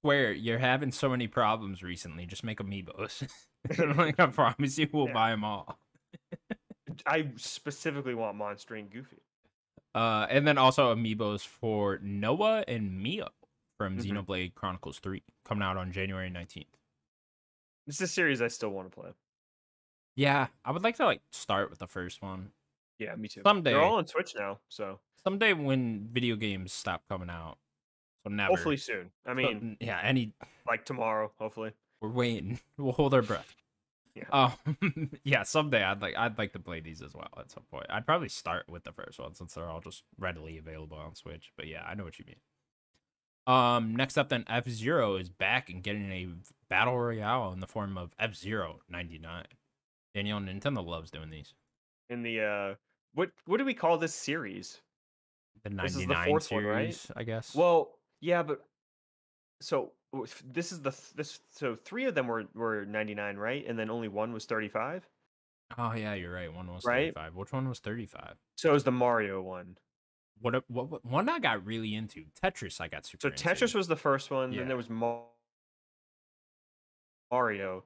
Swear, you're having so many problems recently. Just make amiibos. Like I promise you, we'll Yeah. buy them all. I specifically want Monster Inc. Goofy. And then also amiibos for Noah and Mio from Mhm. Xenoblade Chronicles 3 coming out on January 19th. It's a series I still want to play. Yeah, I would like to like start with the first one. Yeah, me too. They're Someday, all on Twitch now, so someday when video games stop coming out. So never. hopefully soon. I mean, Yeah, like tomorrow, hopefully. we're waiting. We'll hold our breath. Yeah. Yeah, someday I'd like to play these as well at some point. I'd probably start with the first one since they're all just readily available on Switch. But yeah, I know what you mean. Next up then, F-Zero is back and getting a battle royale in the form of F-Zero 99. Daniel, Nintendo loves doing these. In the what do we call this series? The This is the 99 fourth one, right? series, I guess. Well, yeah, but so this is this so three of them were 99, right? And then only one was 35, Oh yeah, you're right. One was right? 35. Which one was 35? So it was the Mario one. What one I got really into? Tetris I got super So into. Tetris was the first one, Yeah. then there was Mario. Mario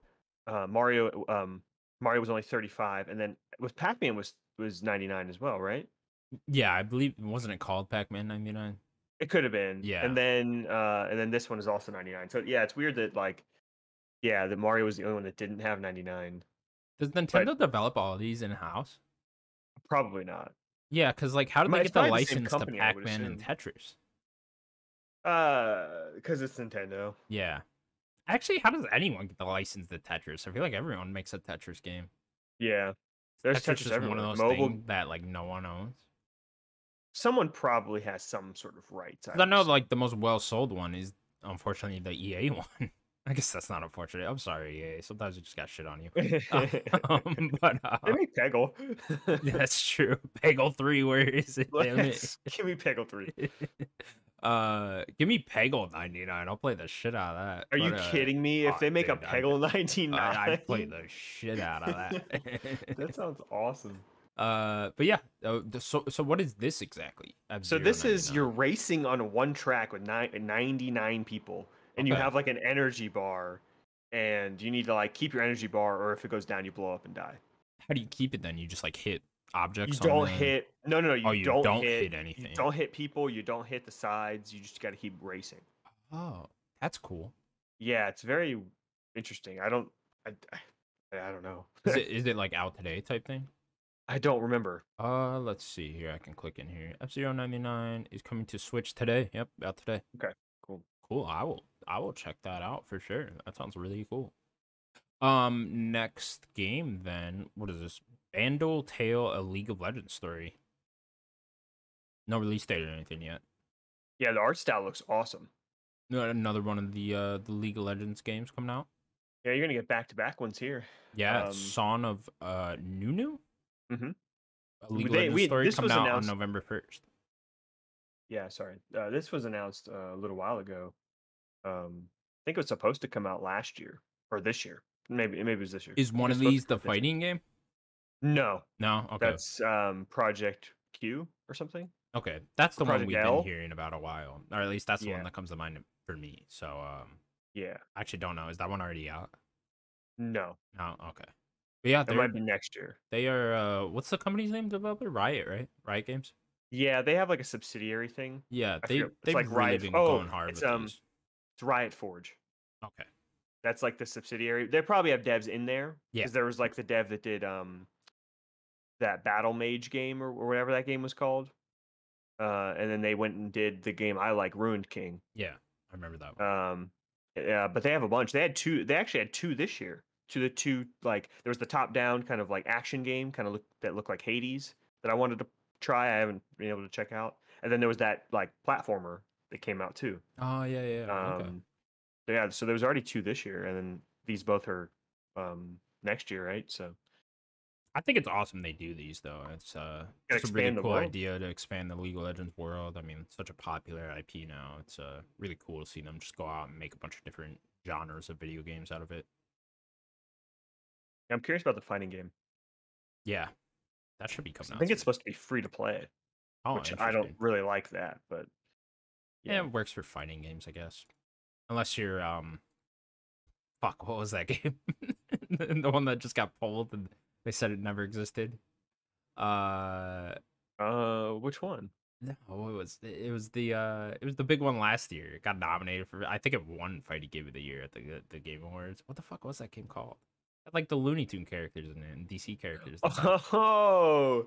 was only 35, and then with Pac-Man was 99 as well, right? Yeah, I believe wasn't it called Pac-Man 99? It could have been. Yeah. And then this one is also 99. So yeah, it's weird that like yeah, that Mario was the only one that didn't have 99. Does Nintendo develop all these in-house? Probably not. Yeah, because like how did they It's get the probably the same license to company, I would Pac-Man and assume. Tetris? Because it's Nintendo. Yeah. Actually, how does anyone get the license to Tetris? I feel like everyone makes a Tetris game. Yeah. There's Tetris Tetris is everywhere. one of those Mobile. things that like no one owns. Someone probably has some sort of rights. 'Cause I know like the most well-sold one is unfortunately the EA one. I guess that's not unfortunate. I'm sorry, EA. Sometimes you just got shit on you. But They make Peggle. that's true. Peggle 3, where is it? Damn it. Give me Peggle 3. Give me Peggle 99. I'll play the shit out of that. Are you kidding me? If they make a dude, Peggle 99, I'd play the shit out of that. that sounds awesome. But yeah. So what is this exactly? So this is you're racing on one track with 99 people, and you Okay. have like an energy bar, and you need to like keep your energy bar, or if it goes down, you blow up and die. How do you keep it then? You just like hit objects. You don't hit. No, you don't hit hit anything. You don't hit people. You don't hit the sides. You just got to keep racing. Oh, that's cool. Yeah, it's very interesting. I don't know. Is it like out today type thing? I don't remember. Let's see here. I can click in here. F-Zero 99 is coming to Switch today. Yep, out today. Okay, cool. Cool. I will check that out for sure. That sounds really cool. Next game then. What is this? Bandle Tale: A League of Legends story. No release date or anything yet. Yeah, the art style looks awesome. Another one of the League of Legends games coming out. Yeah, you're gonna get back-to-back ones here. Yeah, it's Son of Nunu. Mhm. A League of Legends story this coming was out announced on November 1st. Yeah, sorry. This was announced a little while ago. I think it was supposed to come out last year or this year. Maybe it was this year. Is I think one it of was supposed these to come the out this year. fighting game? No, No. Okay. that's Project Q or something. Okay, that's the one Project we've L? been hearing about a while, or at least that's the one Yeah. that comes to mind for me. So, Yeah. I actually don't know. Is that one already out? No, No. Okay. But yeah, it might be next year. they are. What's the company's name? Developer Riot, right? Riot Games. Yeah, they have like a subsidiary thing. Yeah, I forget. It's they've like really Riot. been Oh, going hard it's with these. it's Riot Forge. Okay. That's like the subsidiary. They probably have devs in there Yeah. because there was like the dev that did that Battle Mage game or whatever that game was called. And then they went and did the game I like, Ruined King. Yeah, I remember that one. Yeah, but they have a bunch. They had two. They actually had two this year. The two, like there was the top down kind of like action game, kind of looked like Hades that I wanted to try. I haven't been able to check out. And then there was that like platformer that came out too. Oh yeah, yeah. Okay. Yeah, so there was already two this year, and then these both are next year, right? So I think it's awesome they do these though. It's gotta just a really expand the cool world. idea to expand the League of Legends world. I mean, it's such a popular IP now. It's really cool to see them just go out and make a bunch of different genres of video games out of it. I'm curious about the fighting game. Yeah, that should be coming I out think soon. it's supposed to be free to play, Oh, which I don't interesting. really like that, but Yeah, yeah. it works for fighting games, I guess. Unless you're fuck, what was that game? The one that just got pulled and they said it never existed. Uh Which one? no, what was it? It was the big one last year. It got nominated for, I think it won Fighting Game of the Year at the Game Awards. What the fuck was that game called? It had, like the Looney Tune characters in it and DC characters. Oh,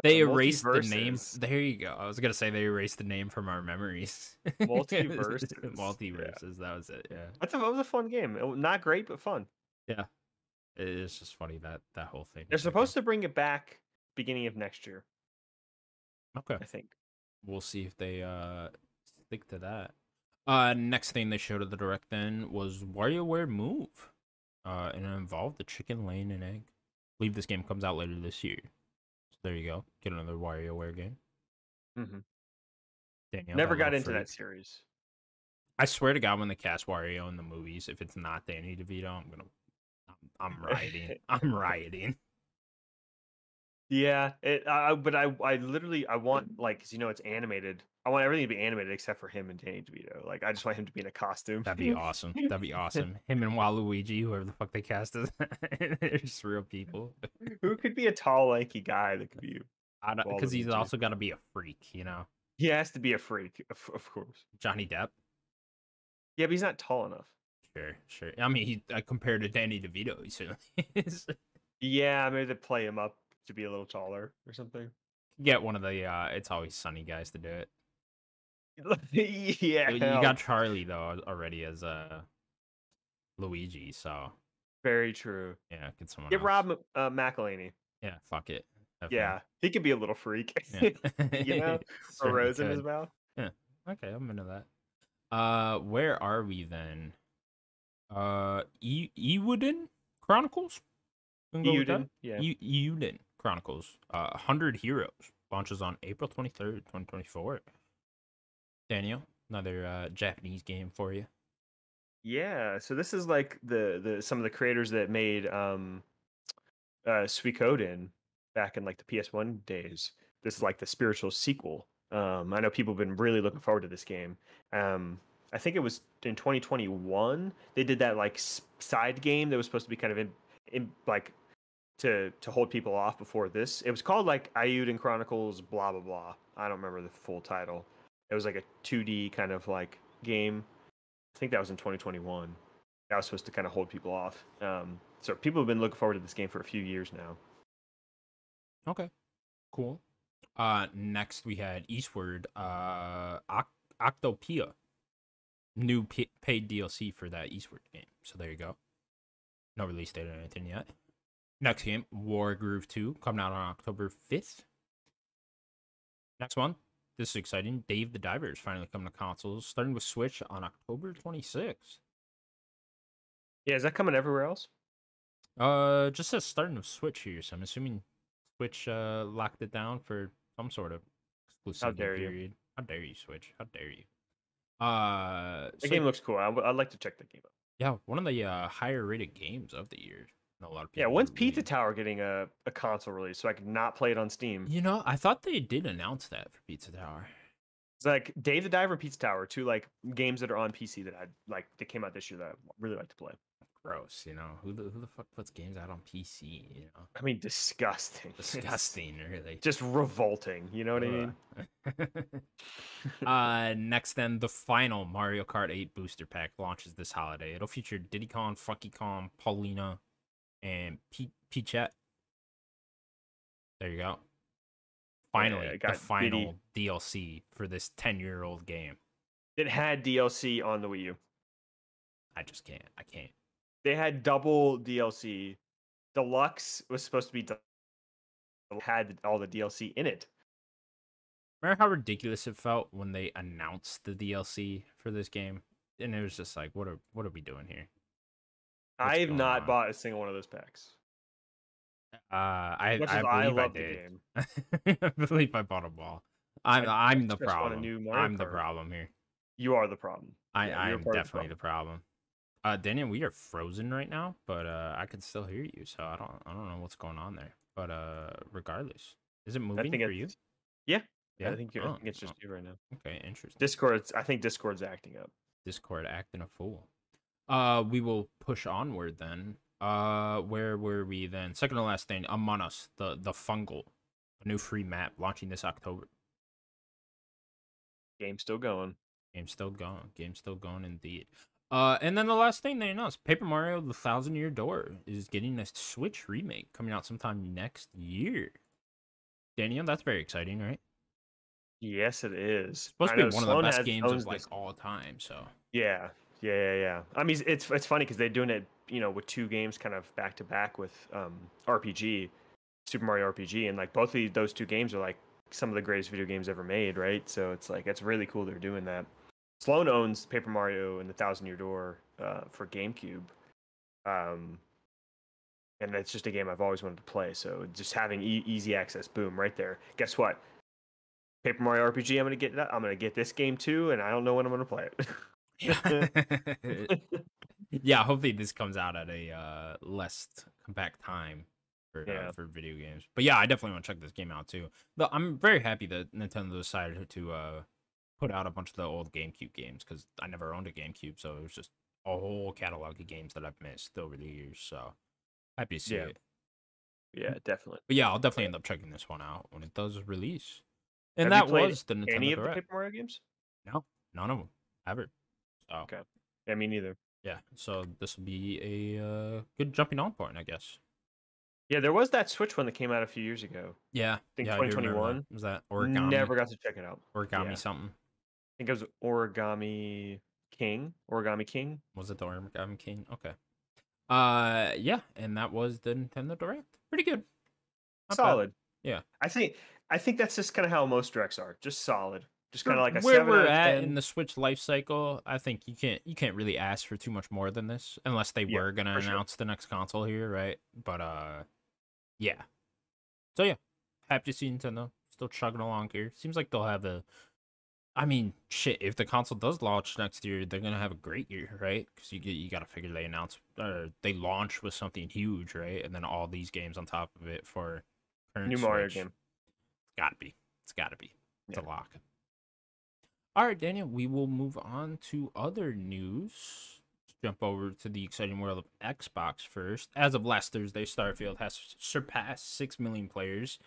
They erased the name. multiverses. There you go. I was gonna say they erased the name from our memories. Multiverses. Yeah, Multiverses. That was it. Yeah. that was a fun game. Not great, but fun. Yeah. It's just funny that whole thing. They're supposed to bring it back beginning of next year, Okay. I think. We'll see if they stick to that. Next thing they showed at the direct then was WarioWare Move. And it involved the chicken laying an egg. I believe this game comes out later this year. So there you go. Get another WarioWare game. Mm-hmm. Danielle, Never that got little into that freak. series. I swear to God, when they cast Wario in the movies, if it's not Danny DeVito, I'm rioting. I'm rioting. Yeah, but I literally I want like 'cause it's animated. I want everything to be animated except for him and Danny DeVito. Like I just want him to be in a costume. That'd be awesome. That'd be awesome. Him and Waluigi, whoever the fuck they cast as, they're just real people. Who could be a tall, lanky guy that could be Because he's Waluigi? also got to be a freak, you know. He has to be a freak, of course. Johnny Depp. Yeah, but he's not tall enough. Sure, sure. I mean, compared to Danny DeVito, he certainly is. Yeah, maybe they play him up to be a little taller or something. Get one of the It's Always Sunny guys to do it. Yeah, You got Charlie though already as Luigi, so very true. yeah, get someone Get else. Rob McElhaney. Yeah, fuck it. Have him. Yeah, he could be a little freak. Yeah. A Certainly rose in his could. mouth. Yeah. Okay, I'm into that. Where are we then? Ewoden Chronicles? We can go with that? Euden, yeah. Ewoden Chronicles. 100 Heroes launches on April 23rd, 2024. Daniel, another Japanese game for you. Yeah, so this is like the some of the creators that made Suikoden back in like the PS1 days. This is like the spiritual sequel. I know people have been really looking forward to this game. I think it was in 2021 they did that like side game that was supposed to be kind of in like to hold people off before this. It was called like Eiyuden Chronicles blah blah blah. I don't remember the full title. It was like a 2D kind of like game. I think that was in 2021. That was supposed to kind of hold people off. So people have been looking forward to this game for a few years now. Okay, cool. Next we had Eastward, Octopia, new paid DLC for that Eastward game. So there you go. No release date or anything yet. Next game, War Groove 2, coming out on October 5th. Next one, this is exciting. Dave the Diver is finally coming to consoles, starting with Switch on October 26th. Yeah, is that coming everywhere else? Just says starting with Switch here, so I'm assuming Switch locked it down for some sort of exclusivity dare you. period. How dare you, Switch? How dare you? The game looks cool. I'd like to check that game out. Yeah, one of the higher rated games of the year. A lot of people. Yeah, when's Pizza Tower getting a console release so I can not play it on Steam? You know, I thought they did announce that for Pizza Tower. It's like Dave the Diver and Pizza Tower, two like games that are on PC that I like that came out this year that I really like to play. gross. Who the fuck puts games out on PC? I mean, disgusting. It's Disgusting, really. just revolting. You know what I mean? Ugh. Next then, the final Mario Kart 8 booster pack launches this holiday. It'll feature Diddy Kong, Funky Kong, Paulina, and Peachette. There you go. Finally, it the got final DLC for this 10-year-old game. It had DLC on the Wii U. I just can't. I can't. They had double DLC. Deluxe was supposed to be had all the DLC in it. Remember how ridiculous it felt when they announced the DLC for this game, and it was just like, what are we doing here? What's I've going not on? bought a single one of those packs. I Much I as I believe I love the did. game, I believe I bought them all. I I'm the just want a problem. new Mario I'm the Kart. problem here. You are the problem. Yeah, you're I'm part of the definitely the problem. problem. Daniel, we are frozen right now, but I can still hear you, so I don't know what's going on there. But regardless, is it I moving think for you? it's yeah. Yeah. I think it's just you right now. Okay. Interesting. I think Discord's acting up. Discord acting a fool. We will push onward then. Where were we then? Second to last thing, Among Us, the fungal, a new free map launching this October. Game's still going. Game's still going. Game's still going indeed. And then the last thing they announced, Paper Mario: The Thousand Year Door is getting a Switch remake coming out sometime next year. Daniel, that's very exciting, right? Yes, it is. Supposed I to know be one of the Sloan best had games of owns like this. all time. So Yeah, yeah. I mean, it's funny because they're doing it, with two games kind of back to back with RPG, Super Mario RPG, and like both of those two games are like some of the greatest video games ever made, right? So it's like it's really cool they're doing that. Sloan owns Paper Mario and the Thousand Year Door for GameCube, um, and it's just a game I've always wanted to play. So just having easy access, boom, right there. Guess what? Paper Mario RPG, I'm gonna get this game too, and I don't know when I'm gonna play yeah. it. Yeah, hopefully this comes out at a less compact time Yeah. for video games. But yeah, I definitely want to check this game out too. But I'm very happy that Nintendo decided to put out a bunch of the old GameCube games because I never owned a GameCube, so it was just a whole catalog of games that I've missed over the years. So happy to see Yeah. it. Yeah, definitely. But yeah, I'll definitely end up checking this one out when it does release. And Have you that played was the any Nintendo of the Direct. Paper Mario games? No, none of them ever. So Okay. Yeah, me neither. yeah, so this will be a good jumping on point, I guess. Yeah, there was that Switch one that came out a few years ago. Yeah, I think yeah, I do remember that. 2021. Was that origami? Never got to check it out. Origami Yeah. something? I think it was Origami King. Origami King. Was it the Origami King? Okay. Yeah, and that was the Nintendo Direct. Pretty good. Not bad. Solid. Yeah. I think that's just kind of how most directs are. Just solid. Just kind For of like a where 7 we're out of at 10. in the Switch life cycle, I think you can't really ask for too much more than this, unless they Yeah, were gonna for sure. announce the next console here, right? But yeah. So yeah, happy to see Nintendo still chugging along here. Seems like they'll have a. I mean, shit. If the console does launch next year, they're gonna have a great year, right? Because you gotta figure they launch with something huge, right? And then all these games on top of it for current New Switch. Mario game. Gotta be. It's gotta be. It's Yeah. a lock. All right, Daniel. We will move on to other news. Let's jump over to the exciting world of Xbox first. As of last Thursday, Starfield has surpassed 6 million players.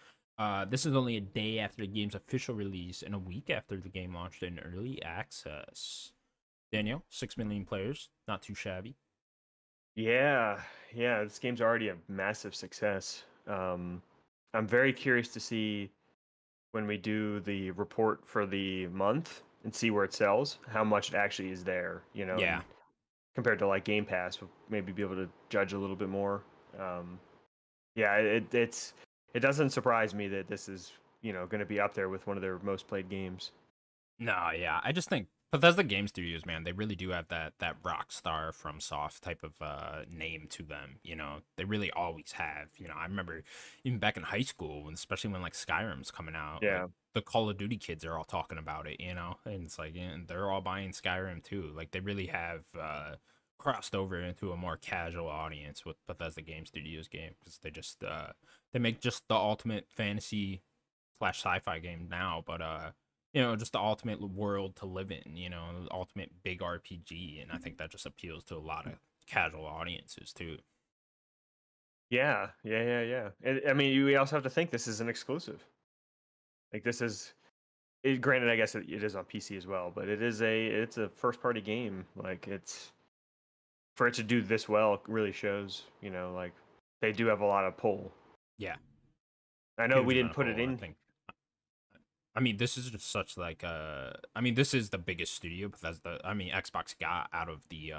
This is only a day after the game's official release and a week after the game launched in early access. Daniel, 6 million players, not too shabby. Yeah, this game's already a massive success. I'm very curious to see when we do the report for the month and see where it sells, how much it actually is there, Yeah. and compared to like Game Pass, we'll maybe be able to judge a little bit more. Yeah, it doesn't surprise me that this is, going to be up there with one of their most played games. No, yeah. I just think Bethesda Game Studios, man, they really do have that Rockstar from Soft type of name to them. They really always have. I remember even back in high school, especially when like Skyrim's coming out, Yeah. like, the Call of Duty kids are all talking about it, and it's like, and they're all buying Skyrim too. Like they really have crossed over into a more casual audience with Bethesda Game Studios game because they make just the ultimate fantasy slash sci-fi game now, but just the ultimate world to live in, the ultimate big RPG, and I think that just appeals to a lot of casual audiences too. Yeah, yeah, yeah, yeah. And, I mean, we also have to think this is an exclusive. Like this is, granted, I guess it is on PC as well, but it's a first party game. Like it's for it to do this well really shows. Like they do have a lot of pull. Yeah, I know huge we didn't amount of put it pull. I in. think. I mean, this is just such like I mean, this is the biggest studio Bethesda. I mean, Xbox got out of the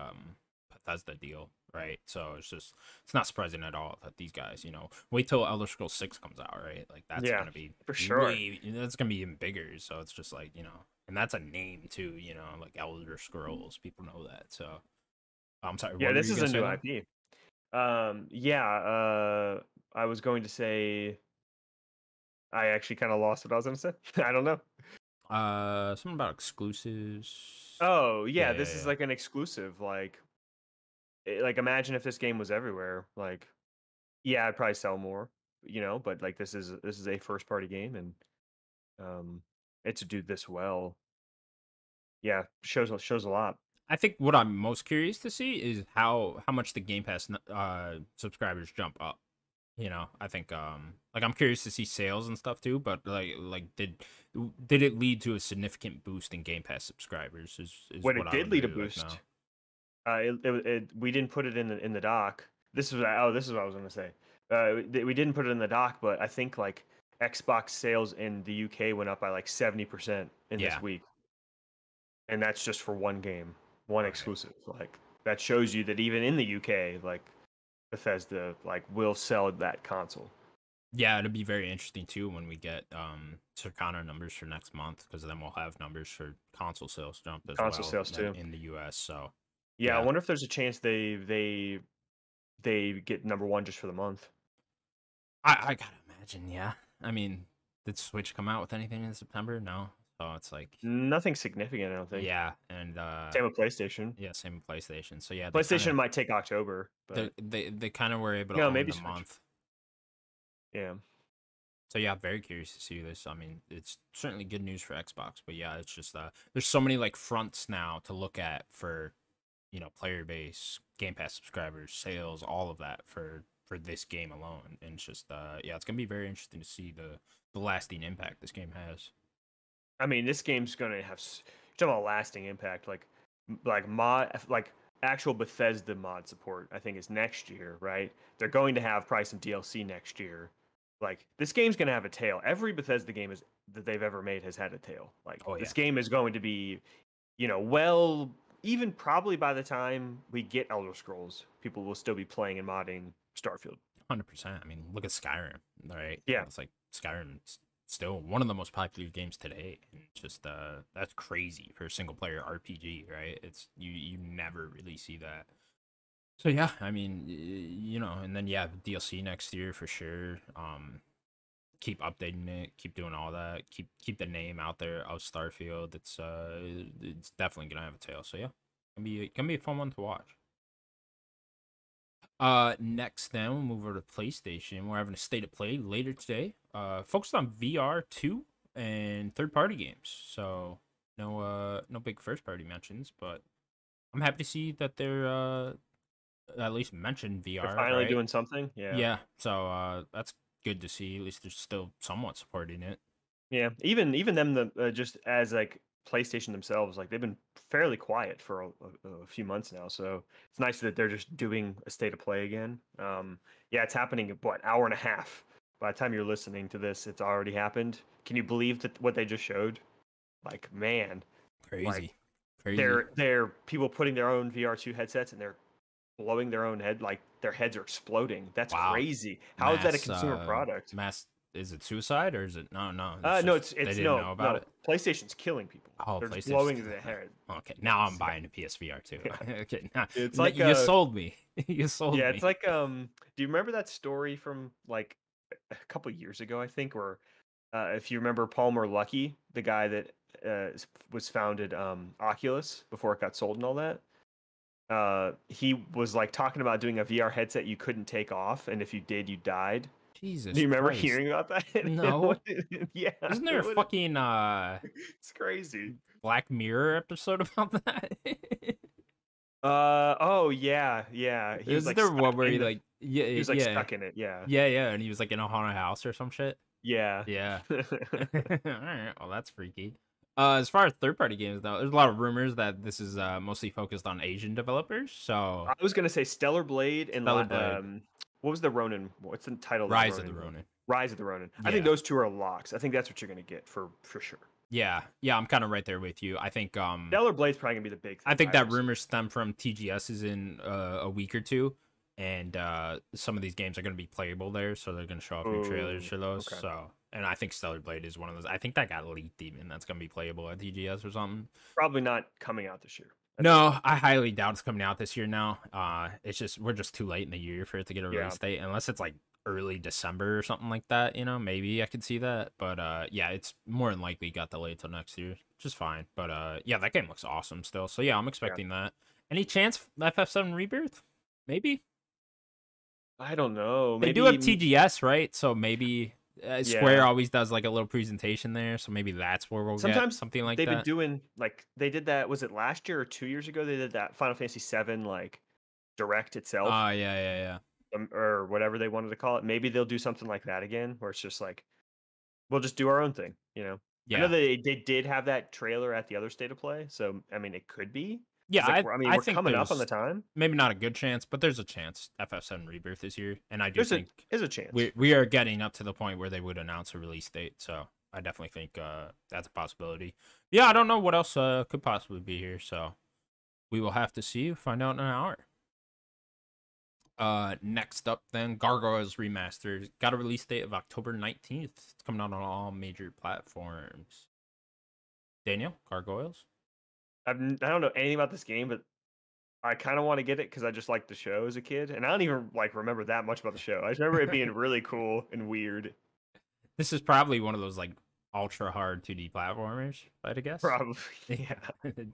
Bethesda deal, right? So it's not surprising at all that these guys, wait till Elder Scrolls 6 comes out, right? Like that's Yeah, gonna be for sure. that's gonna be even bigger. So it's just like and that's a name too, like Elder Scrolls. People know that. So I'm sorry, Yeah, what were this you is gonna a say new though? IP. Yeah. I was going to say. I actually kind of lost what I was going to say. I don't know. Something about exclusives. Oh Yeah, yeah, yeah, this is yeah. like an exclusive. Like imagine if this game was everywhere. Like, yeah, I'd probably sell more. But like this is a first party game, and um, it to do this well. Yeah, shows a lot. I think what I'm most curious to see is how much the Game Pass subscribers jump up. I think like I'm curious to see sales and stuff too, but like did it lead to a significant boost in Game Pass subscribers is When what it I did would lead a really like to know. boost, we didn't put it in the doc. This is what I was gonna say. We didn't put it in the doc, but I think like Xbox sales in the UK went up by like 70% in this Yeah. week, and that's just for one game, one Right. exclusive. Like that shows you that even in the UK, like Bethesda like will sell that console. Yeah, it'll be very interesting too when we get Circana numbers for next month because then we'll have numbers for console sales jumped as Console well sales then too. in the US. So Yeah, I yeah. wonder if there's a chance they get number one just for the month. I gotta imagine, yeah. I mean, did Switch come out with anything in September? No. So it's like Nothing significant, I don't think. yeah, and Same with PlayStation. yeah, same with PlayStation. So yeah, PlayStation might take October, but they kind of were able to no, own maybe the Switch. month. Yeah. So yeah, very curious to see this. I mean, it's certainly good news for Xbox, but yeah, it's just there's so many like fronts now to look at for, player base, Game Pass subscribers, sales, all of that for this game alone. And it's just yeah, it's going to be very interesting to see the lasting impact this game has. I mean, this game's gonna have talking about lasting impact, like mod, like actual Bethesda mod support. I think is next year, right? They're going to have probably some DLC next year. Like this game's gonna have a tail. Every Bethesda game that they've ever made has had a tail. Like Oh this yeah. game is going to be, well, even probably by the time we get Elder Scrolls, people will still be playing and modding Starfield. 100%. I mean, look at Skyrim, right? Yeah, It's like Skyrim's still one of the most popular games today, and just that's crazy for a single player RPG, right? It's you never really see that. So yeah, I mean, and then yeah, DLC next year for sure. Keep updating it, keep doing all that, keep the name out there of Starfield. It's definitely gonna have a tail. So yeah, can be a fun one to watch. Next then we'll move over to PlayStation. We're having a state of play later today. Focused on VR2 and third party games. So no big first party mentions, but I'm happy to see that they're at least mentioned they're VR, finally right? doing something. Yeah. Yeah. So that's good to see. At least they're still somewhat supporting it. Yeah, even them just as like PlayStation themselves, like they've been fairly quiet for a few months now. So it's nice that they're just doing a state of play again. Yeah, it's happening in what, hour and a half. By the time you're listening to this, it's already happened. Can you believe that what they just showed? Like, man, like Crazy. Crazy. they're people putting their own VR2 headsets and they're blowing their own head, like their heads are exploding. That's Wow. crazy. How is that a Mass consumer product? mass is it suicide or is it no, it's No, just they it's didn't know about no. it. PlayStation's killing people. Oh, They're just PlayStation's blowing killing their that. hair. Okay, now I'm Yeah, buying a PSVR too. yeah. Okay, now, It's like you sold me. You sold yeah, it's me. like Do you remember that story from like a couple years ago? I think, where if you remember Palmer Luckey, the guy that was founded Oculus before it got sold and all that. He was like talking about doing a VR headset you couldn't take off, and if you did, you died. Do Jesus you remember Christ. hearing about that? No. Yeah, Isn't there it a was. fucking It's crazy. Black Mirror episode about that? Oh yeah, yeah. He was Is like there stuck one where in he the. like yeah He was like yeah stuck in it. Yeah. yeah yeah, and he was like in a haunted house or some shit. Yeah. Yeah. Alright, well, that's freaky. As far as third-party games, though, there's a lot of rumors that this is mostly focused on Asian developers. So, I was gonna say Stellar Blade and Stellar Blade, what was the Ronin? What's the title of that Rise of the Ronin game? Ronin. Rise of the Ronin. I think Yeah, those two are locks. I think that's what you're gonna get for sure. yeah. I'm kind of right there with you. Stellar Blade's probably gonna be the big I thing. think I that will say. rumor stem from TGS is in a week or two, and some of these games are going to be playable there, so they're going to show off new trailers Oh, for those. okay. So, and I think Stellar Blade is one of those. I think that got leaked even. That's going to be playable at TGS or something. Probably not coming out this year. At this No, point. I highly doubt it's coming out this year now. It's just we're just too late in the year for it to get a Yeah. release date, unless it's like early December or something like that. Maybe I could see that, but yeah, it's more than likely got delayed till next year, which is fine. But yeah, that game looks awesome still. So yeah, I'm Yeah. expecting that. Any chance FF7 Rebirth? Maybe I don't know. they do have Maybe. TGS, right? So maybe Square Yeah. always does like a little presentation there, so maybe that's where we'll get Sometimes something like they've been that. doing like they did that. Was it last year or 2 years ago? They did that Final Fantasy VII like direct itself, Yeah. or whatever they wanted to call it. Maybe they'll do something like that again, where it's just like we'll just do our own thing. I know Yeah. they did have that trailer at the other state of play, so I mean it could be Yeah, because like I we're think coming up on the there's time. maybe not a good chance, but there's a chance FF7 Rebirth is here, and I do There's a think is a chance. we are getting up to the point where they would announce a release date. So I definitely think that's a possibility. Yeah, I don't know what else could possibly be here, so we will have to see. Find out in an hour. Next up, then Gargoyles Remastered got a release date of October 19th. It's coming out on all major platforms. Daniel, Gargoyles. I don't know anything about this game, but I kind of want to get it because I just liked the show as a kid, and I don't even like remember that much about the show. I just remember it being really cool and weird. This is probably one of those like ultra hard 2D platformers, I'd guess. Probably, yeah,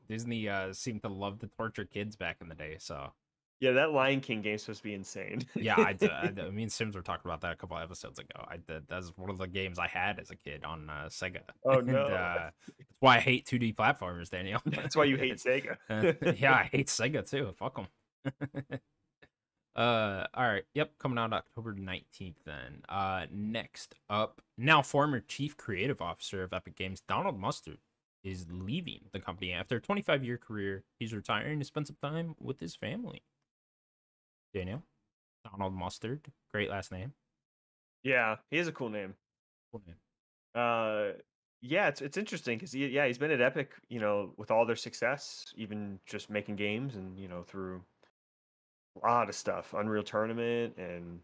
Disney seemed to love to torture kids back in the day, so yeah. That Lion King game's supposed to be insane. yeah, me and Sims were talking about that a couple episodes ago. That's one of the games I had as a kid on Sega, Oh and no, that's why I hate 2D platformers, Daniel. that's why you hate Sega. Yeah, I hate Sega too. Fuck them. All right. Yep, coming out October 19th then. Next up, now former chief creative officer of Epic Games, Donald Mustard, is leaving the company after a 25-year career. He's retiring to spend some time with his family. Daniel, Donald Mustard, great last name. Yeah, he has a cool name. Cool name. Uh, yeah, it's interesting because he's been at Epic, with all their success, even just making games and through a lot of stuff, Unreal Tournament and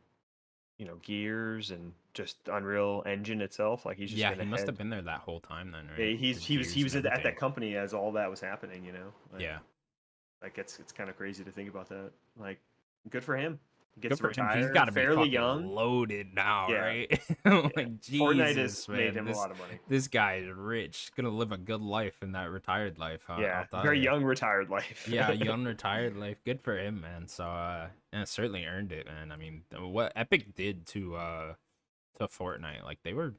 Gears and just Unreal Engine itself. Like he's just Yeah, been he must have ahead. been there that whole time then, Yeah, right? he's With he was he Gears was and at everything. that company as all that was happening. Like Yeah. like it's kind of crazy to think about that. Like good for him. He Good gets to for him. He's retire got to be fairly fucking young. loaded now, Yeah, right? yeah. Like Fortnite has Jesus, made man. him a lot of money. This guy is rich. Gonna live a good life in that retired life, huh? Yeah, I'll tell very you. young retired life. Yeah, young retired life. Good for him, man. So and certainly earned it, man. I mean, what Epic did to Fortnite, like they were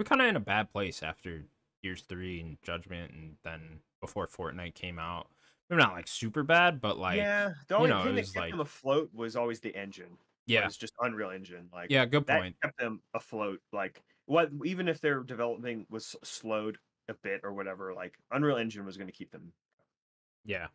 kind of in a bad place after Gears 3 and Judgment, and then before Fortnite came out. They're not like super bad, but like Yeah, the only it thing that was kept like them afloat was always the engine. yeah, Was just Unreal Engine. Like yeah, good that point. kept them afloat. Like what even if their development was slowed a bit or whatever, like Unreal Engine was going to keep them. Yeah.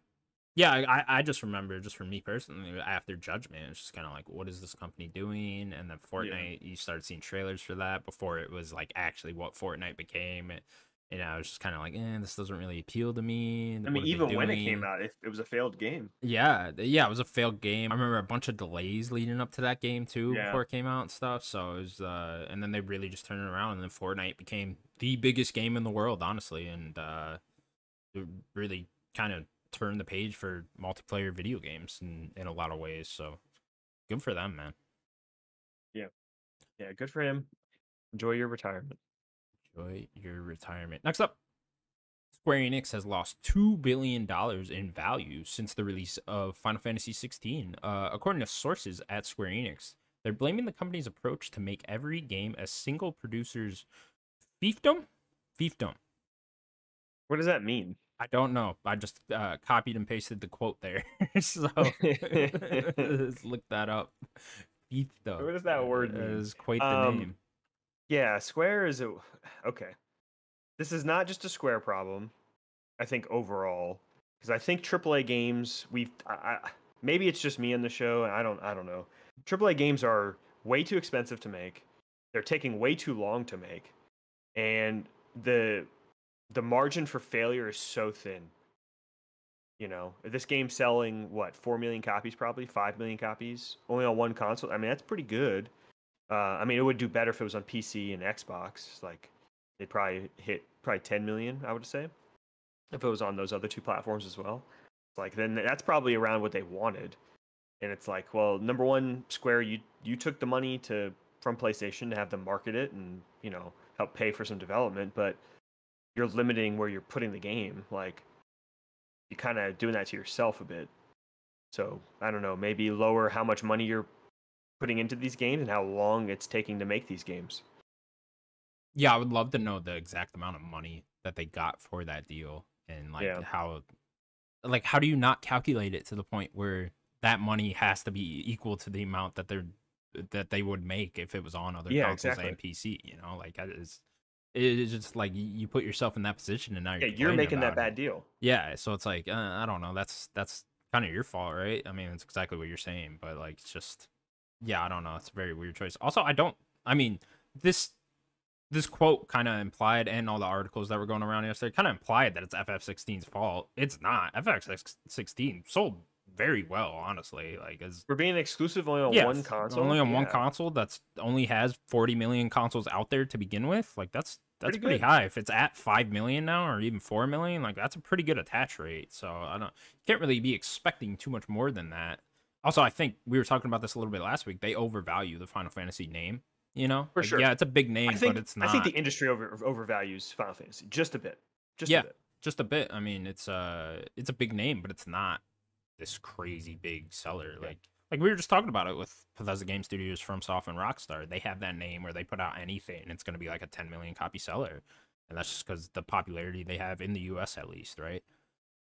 Yeah, I just remember, just for me personally, after Judgment, it's just kind of like, what is this company doing? And then Yeah. Fortnite, you started seeing trailers for that before it was like actually what Fortnite became. And I was just kind of like, this doesn't really appeal to me. I What mean, are they even when it came doing? out, it was a failed game. Yeah, it was a failed game. I remember a bunch of delays leading up to that game too Yeah. before it came out and stuff. So it was, and then they really just turned it around, and then Fortnite became the biggest game in the world, honestly, and it really kind of turned the page for multiplayer video games in a lot of ways. So good for them, man. Yeah. Yeah, good for him. Enjoy your retirement. Enjoy your retirement. Next up, Square Enix has lost $2 billion in value since the release of Final Fantasy 16. According to sources at Square Enix, they're blaming the company's approach to make every game a single producer's fiefdom. Fiefdom. What does that mean? I don't know. I just copied and pasted the quote there. So let's look that up. Beefdo What does that word mean? is quite the Um, name. yeah, Square is a okay. This is not just a Square problem. I think overall, because I think AAA games maybe it's just me on the show. And I don't know. AAA games are way too expensive to make. They're taking way too long to make, and the the margin for failure is so thin. You know, this game's selling what 4 million copies, probably 5 million copies, only on one console. I mean, that's pretty good. I mean, it would do better if it was on PC and Xbox. Like, they'd probably hit 10 million, I would say, if it was on those other two platforms as well. Like, then that's probably around what they wanted. And it's like, well, number one, Square, you took the money from PlayStation to have them market it and help pay for some development, but you're limiting where you're putting the game. Like, you're kind of doing that to yourself a bit. So I don't know, maybe lower how much money you're putting into these games and how long it's taking to make these games. Yeah, I would love to know the exact amount of money that they got for that deal, and Yeah, how do you not calculate it to the point where that money has to be equal to the amount that they would make if it was on other yeah, consoles exactly. and PC, like it's just like you put yourself in that position and now you're Yeah, you're complaining making that about it. bad deal. Yeah, so it's like I don't know, that's kind of your fault, right? I mean, it's exactly what you're saying, but like it's just yeah, I don't know, it's a very weird choice. Also, I mean, this quote kind of implied, and all the articles that were going around yesterday kind of implied that it's FF16's fault. It's not. FF16 sold very well, honestly. Like, as For being exclusive only on yeah, one console, only on one yeah, console that's only has 40 million consoles out there to begin with. Like, that's pretty pretty good. high. If it's at 5 million now, or even 4 million, like that's a pretty good attach rate. So you can't really be expecting too much more than that. Also, I think we were talking about this a little bit last week. They overvalue the Final Fantasy name. For Like, sure. yeah, it's a big I name, but think it's I think the not. industry overvalues Final Fantasy just a bit, just a Yeah, bit. just a bit. I mean, it's a big name, but it's not this crazy big seller. Yeah, Like we were just talking about it with Bethesda Game Studios, FromSoft, and Rockstar. They have that name where they put out anything, and it's going to be like a 10 million copy seller, and that's just because the popularity they have in the U.S. at least, right?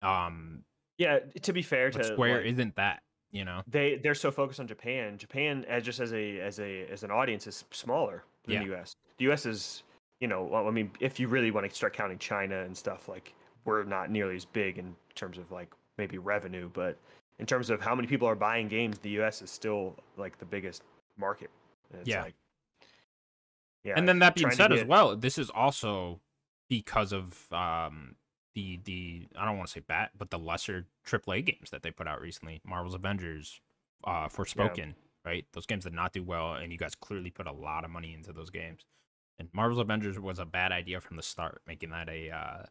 Um, yeah. To be fair but to Square like isn't that, you know? they're so focused on Japan. Japan as just as an audience is smaller than Yeah, the U.S. The U.S. is well, I mean, if you really want to start counting China and stuff, like we're not nearly as big in terms of like maybe revenue, but in terms of how many people are buying games, the U.S. is still like the biggest market. And it's yeah. like yeah, And then that being trying to said as get well, this is also because of the I don't want to say bad, but the lesser AAA games that they put out recently, Marvel's Avengers, yeah. Forspoken, right? Those games did not do well, and you guys clearly put a lot of money into those games. And Marvel's Avengers was a bad idea from the start, making that a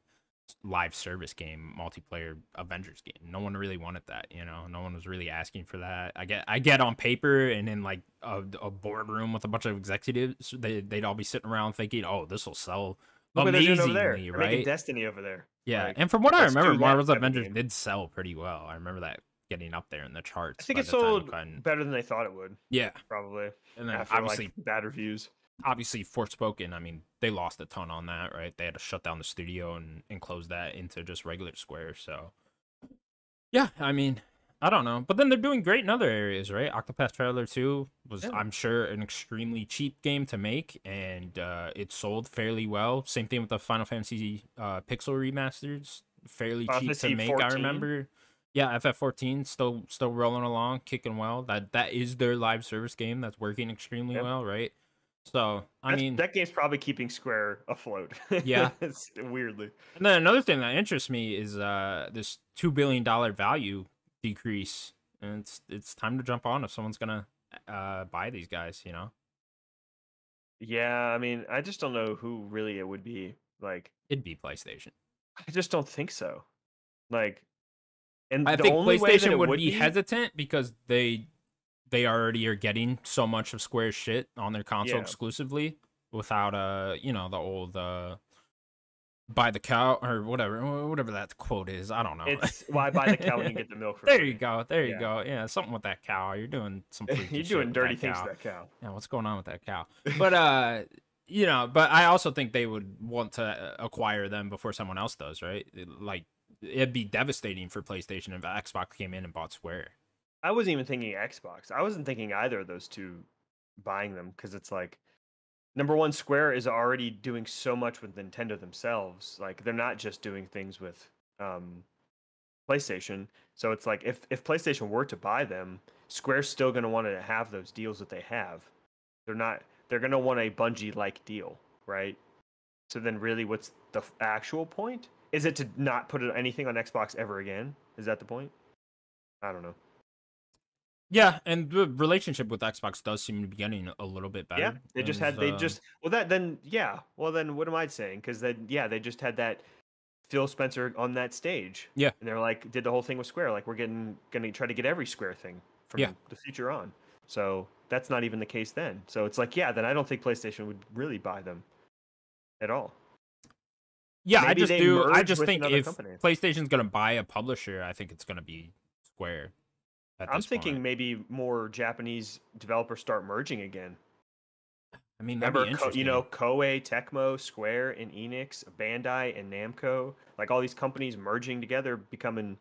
live service game, multiplayer Avengers game. No one really wanted that, No one was really asking for that. I get on paper and in like a boardroom with a bunch of executives, they'd all be sitting around thinking, "Oh, this will sell Look what they're doing over there. amazingly," They're making right? Destiny over there. Yeah, Like and from what I let's remember, do that Marvel's type of Avengers game. did sell pretty well. I remember that getting up there in the I charts think by it the time sold when better than they thought it would. yeah, Probably and then after like bad reviews. obviously Forspoken, I mean, they lost a ton on that, right? They had to shut down the studio and close that into just regular Square. So yeah, I mean, I don't know, but then they're doing great in other areas, right? Octopath Traveler 2 was, Yeah. I'm sure, an extremely cheap game to make, and it sold fairly well. Same thing with the Final Fantasy Pixel remasters, fairly Final cheap to Fantasy make. I 14. remember, yeah, FF14 still rolling along, kicking well. That is their live service game that's working extremely Yeah. well, right? So I mean, That game's probably keeping Square afloat. yeah. It's weirdly. And then another thing that interests me is this $2 billion value decrease, and it's time to jump on if someone's gonna buy these guys. Yeah, I mean, I just don't know who really it would be. Like, It'd be PlayStation. I just don't think so. Like, and I the think only way that PlayStation it would would be be, hesitant because they already are getting so much of Square shit on their console yeah, exclusively without the old buy the cow or whatever that quote is. I don't know. it's why buy the cow when you can get the milk for There free. you go. There you Yeah, go. Yeah, something with that cow. You're doing some freaky you're shit doing with dirty that things to cow. that cow. Yeah, what's going on with that cow? But but I also think they would want to acquire them before someone else does, right? Like it'd be devastating for PlayStation if Xbox came in and bought Square. I wasn't even thinking Xbox. I wasn't thinking either of those two buying them because it's like number one, Square is already doing so much with Nintendo themselves. Like they're not just doing things with PlayStation. So it's like if PlayStation were to buy them, Square's still going to want to have those deals that they have. They're not. They're going to want a Bungie like deal, right? So then, really, what's the actual point? Is it to not put anything on Xbox ever again? Is that the point? I don't know. Yeah, and the relationship with Xbox does seem to be getting a little bit Yeah, better. they just had they just well that then yeah well then what am I saying? Because then yeah they just had that Phil Spencer on that stage. Yeah. And they're like did the whole thing with Square like we're gonna try to get every Square thing Yeah. from the future on. So that's not even the case then. So it's like yeah then I don't think PlayStation would really buy them at all. Yeah, I Maybe just they do. I merge just with think another if company. PlayStation's gonna buy a publisher, I think it's gonna be Square at I'm this thinking point. maybe more Japanese developers start merging again. I mean, that'd be Remember, interesting. Koei, Tecmo, Square, and Enix, Bandai, and Namco, like all these companies merging together, becoming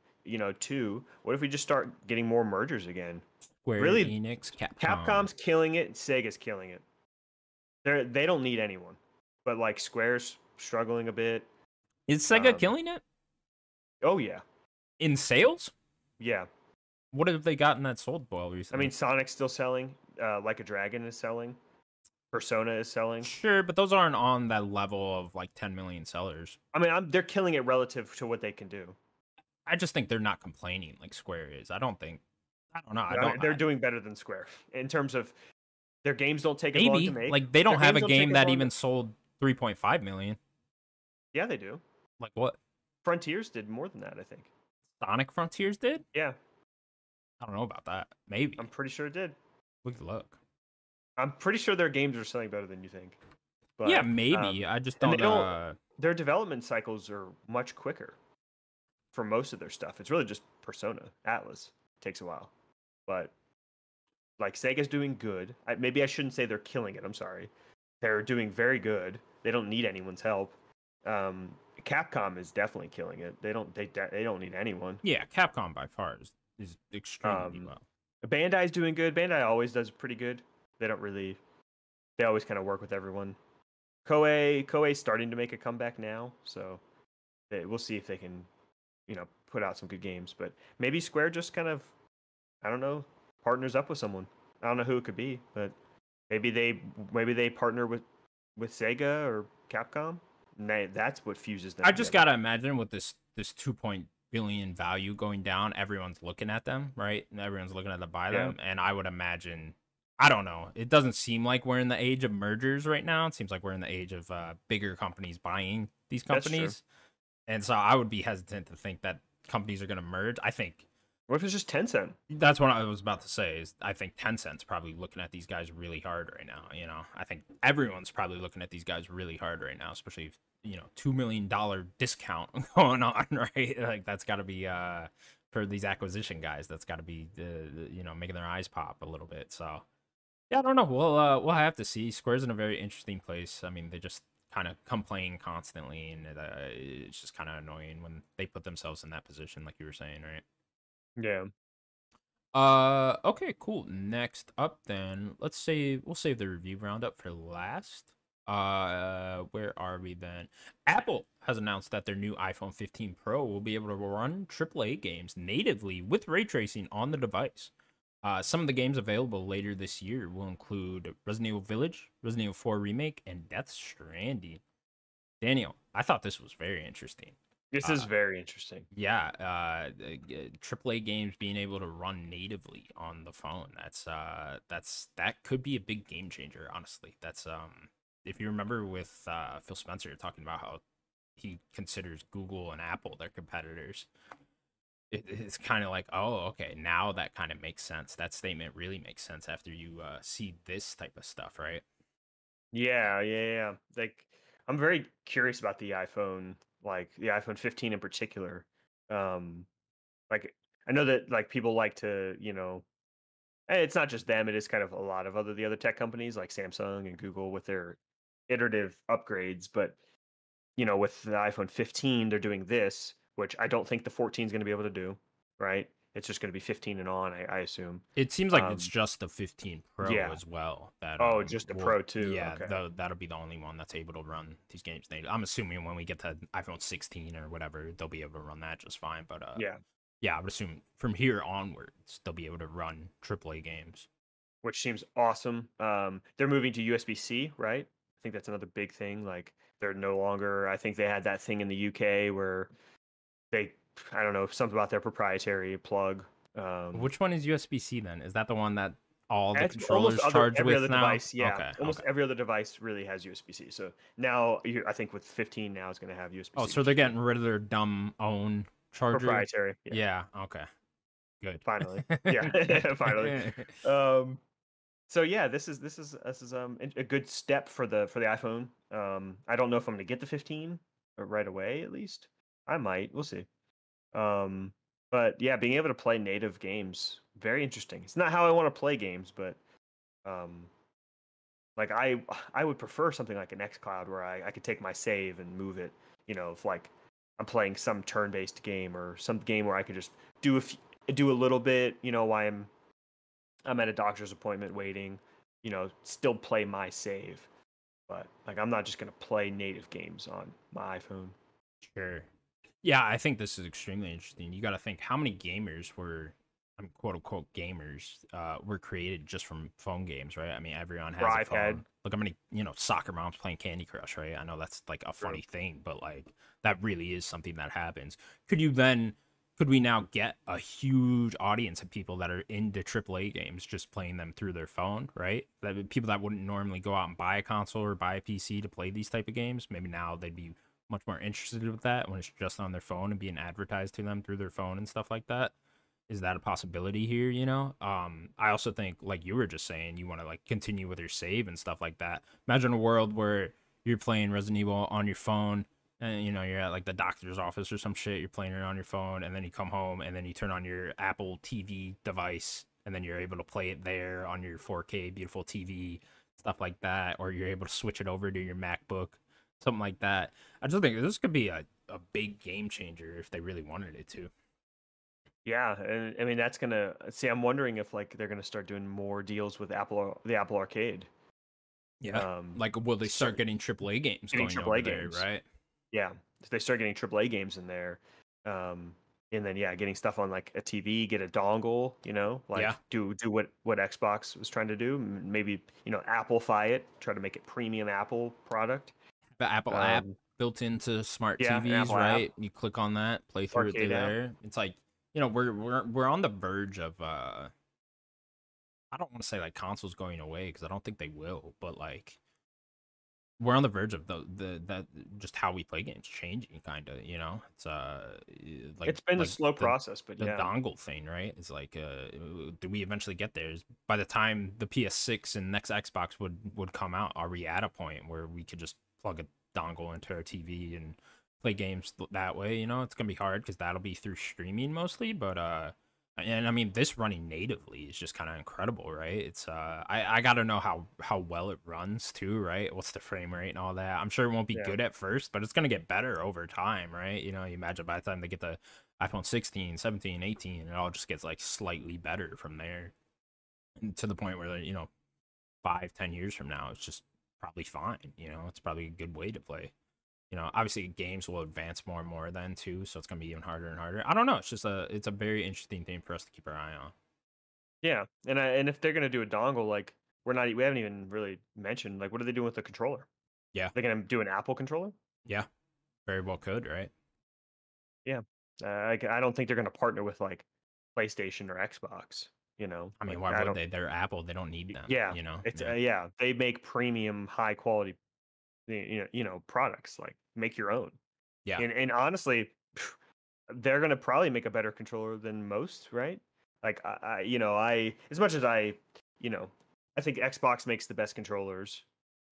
two. What if we just start getting more mergers again? Square Really, Enix, Capcom. Capcom's killing it, and Sega's killing it. They don't need anyone, but like Square's struggling a bit. Is Sega Um, killing it oh yeah, in sales? yeah. What have they gotten that sold well I mean, recently? Sonic's still selling. Like a Dragon is selling. Persona is selling. Sure, but those aren't on that level of like 10 million sellers. I mean, they're killing it relative to what they can do. I just think they're not complaining like Square is. I don't think. I don't know. I I don't. mean, they're doing better than Square in terms of their games don't take as long to Maybe make. like they Their don't have games a don't take game as that long. even sold 3.5 million. Yeah, they do. Like what? Frontiers did more than that, I think. Sonic Frontiers did? Yeah, I don't know about that. Maybe. I'm pretty sure it did. We could look. I'm pretty sure their games are selling better than you think. Yeah, But maybe. I just and they don't. don't. Their development cycles are much quicker for most of their stuff. It's really just Persona, Atlas takes a while, but like Sega's doing good. Maybe I shouldn't say they're killing it. I'm sorry. They're doing very good. They don't need anyone's help. Um, Capcom is definitely killing it. They don't need anyone. Yeah, Capcom by far is extremely Um, well. Bandai's doing good. Bandai always does pretty good. They don't really. They always kind of work with everyone. Koei's starting to make a comeback now, so we'll see if they can, put out some good games. But maybe Square just kind of, I don't know, partners up with someone. I don't know who it could be, but maybe they partner with Sega or Capcom. And that's what fuses them I just together. gotta imagine with this 2 billion value going down, everyone's looking at them, right? And everyone's looking at to buy Yeah, them, and I would imagine. I don't know. It doesn't seem like we're in the age of mergers right now. It seems like we're in the age of bigger companies buying these that's true. companies, and so I would be hesitant to think that companies are going to merge. I think What if it's just Tencent? that's what I was about to say. Is I think Tencent's probably looking at these guys really hard right now. I think everyone's probably looking at these guys really hard right now, especially if, $2 million discount going on, right? Like that's got to be for these acquisition guys. That's got to be making their eyes pop a little bit. So yeah, I don't know. We'll have to see. Square's in a very interesting place. I mean, they just kind of complain constantly, and it's just kind of annoying when they put themselves in that position, like you were saying, right? Yeah. Okay, cool. Next up then, we'll save the review roundup for last. Where are we then? Apple has announced that their new iPhone 15 Pro will be able to run AAA games natively with ray tracing on the device. Some of the games available later this year will include Resident Evil Village, Resident Evil 4 Remake, and Death Stranding. Daniel, I thought this was very interesting. This is very interesting. Yeah, AAA games being able to run natively on the phone. That could be a big game changer. Honestly, that's if you remember with Phil Spencer talking about how he considers Google and Apple their competitors. It's kind of like, oh, okay, now that kind of makes sense. That statement really makes sense after you see this type of stuff, right? Yeah, yeah, yeah. Like, I'm very curious about the iPhone, like the iPhone 15 in particular. Um, like, I know that like people like to, it's not just them. It is kind of a lot of the other tech companies like Samsung and Google with their iterative upgrades. But with the iPhone 15, they're doing this. which I don't think the 14 is going to be able to do, right? It's just going to be 15 and on, I assume. It seems like it's Um, just the 15 Pro yeah. as well that Oh, just the will Pro too. yeah, Okay. that'll be the only one that's able to run these games native. I'm assuming when we get to iPhone 16 or whatever, they'll be able to run that just fine. But Yeah. yeah, I would assume from here onwards they'll be able to run AAA games. Which seems awesome. They're moving to USB-C, right? I think that's another big thing. Like they're no longer. I think they had that thing in the UK where they, I don't know, something about their proprietary plug. Um, Which one is USB-C then? Is that the one that all the it's almost controllers charge every other with now? device. Yeah, Okay, almost okay. every other device really has USB-C. So now I think with 15 now it's going to have Oh, USB-C, so which they're is good. getting rid of their dumb own charger. Proprietary. Yeah, Yeah, okay. Good. finally. Yeah, finally. Um, So yeah, this is a good step for the iPhone. I don't know if I'm gonna get the 15 right away. At least I might. We'll see. Um, but yeah, being able to play native games, very interesting. It's not how I want to play games, but um, like I would prefer something like an XCloud where I could take my save and move it. You know, if like I'm playing some turn-based game or some game where I could just do a little bit. You know, while I'm at a doctor's appointment waiting, you know, still play my save. But like I'm not just gonna play native games on my iPhone. Sure. Yeah, I think this is extremely interesting. You got to think how many gamers were, quote unquote gamers, were created just from phone games, right? I mean, everyone Or has a iPad. phone. Look how many, soccer moms playing Candy Crush, right? I know that's like a True. funny thing, but like that really is something that happens. Could you then, could we now get a huge audience of people that are into AAA games just playing them through their phone, right? That people that wouldn't normally go out and buy a console or buy a PC to play these type of games, maybe now they'd be much more interested with that when it's just on their phone and being advertised to them through their phone and stuff like that. Is that a possibility here, I also think, like you were just saying, you want to like continue with your save and stuff like that. Imagine a world where you're playing Resident Evil on your phone and you're at like the doctor's office or some shit, you're playing it on your phone, and then you come home and then you turn on your Apple TV device and then you're able to play it there on your 4K beautiful TV, stuff like that, or you're able to switch it over to your MacBook, something like that. I just think this could be a big game changer if they really wanted it to. Yeah, and I mean that's gonna see. I'm wondering if like they're gonna start doing more deals with the Apple Arcade. Yeah. Like, will they start Start getting AAA games getting going over AAA there, games. right? Yeah, if they start getting AAA games in there, um, and then yeah, getting stuff on like a TV, get a dongle, you know, Yeah. like do what Xbox was trying to do. Maybe Applefy it, try to make it premium Apple product. The Apple app Um, built into smart yeah, an TVs, Apple app, right? You click on that, play through it through arcade app. there. It's like, we're on the verge of I don't want to say like consoles going away because I don't think they will, but like we're on the verge of the that just how we play games changing kind of, it's It's been a like slow the process, but the yeah, dongle thing, right? It's like do we eventually get there? By the time the PS6 and next Xbox would come out, are we at a point where we could just plug a dongle into our TV and play games that way? It's gonna be hard because that'll be through streaming mostly, but and I mean, this running natively is just kind of incredible, right? It's I gotta know how well it runs too, right? What's the frame rate and all that? I'm sure it won't be yeah, good at first, but it's gonna get better over time, right? You imagine by the time they get the iPhone 16, 17, 18, it all just gets like slightly better from there, and to the point where 5, 10 years from now, it's just probably fine. It's probably a good way to play. Obviously games will advance more and more then too, so it's gonna be even harder and harder. I don't know. It's a very interesting thing for us to keep our eye on. yeah. And if they're gonna do a dongle, like we haven't even really mentioned like what are they doing with the controller? Yeah, They're gonna do an Apple controller? yeah, very well could, right? Yeah. I don't think they're gonna partner with like PlayStation or Xbox. I mean, Like why I would don't. they? They're Apple. They don't need them. Yeah, it's Yeah, yeah. They make premium, high quality, products. Like make your own. yeah. And honestly, they're gonna probably make a better controller than most, right? Like I as much as you know, I think Xbox makes the best controllers.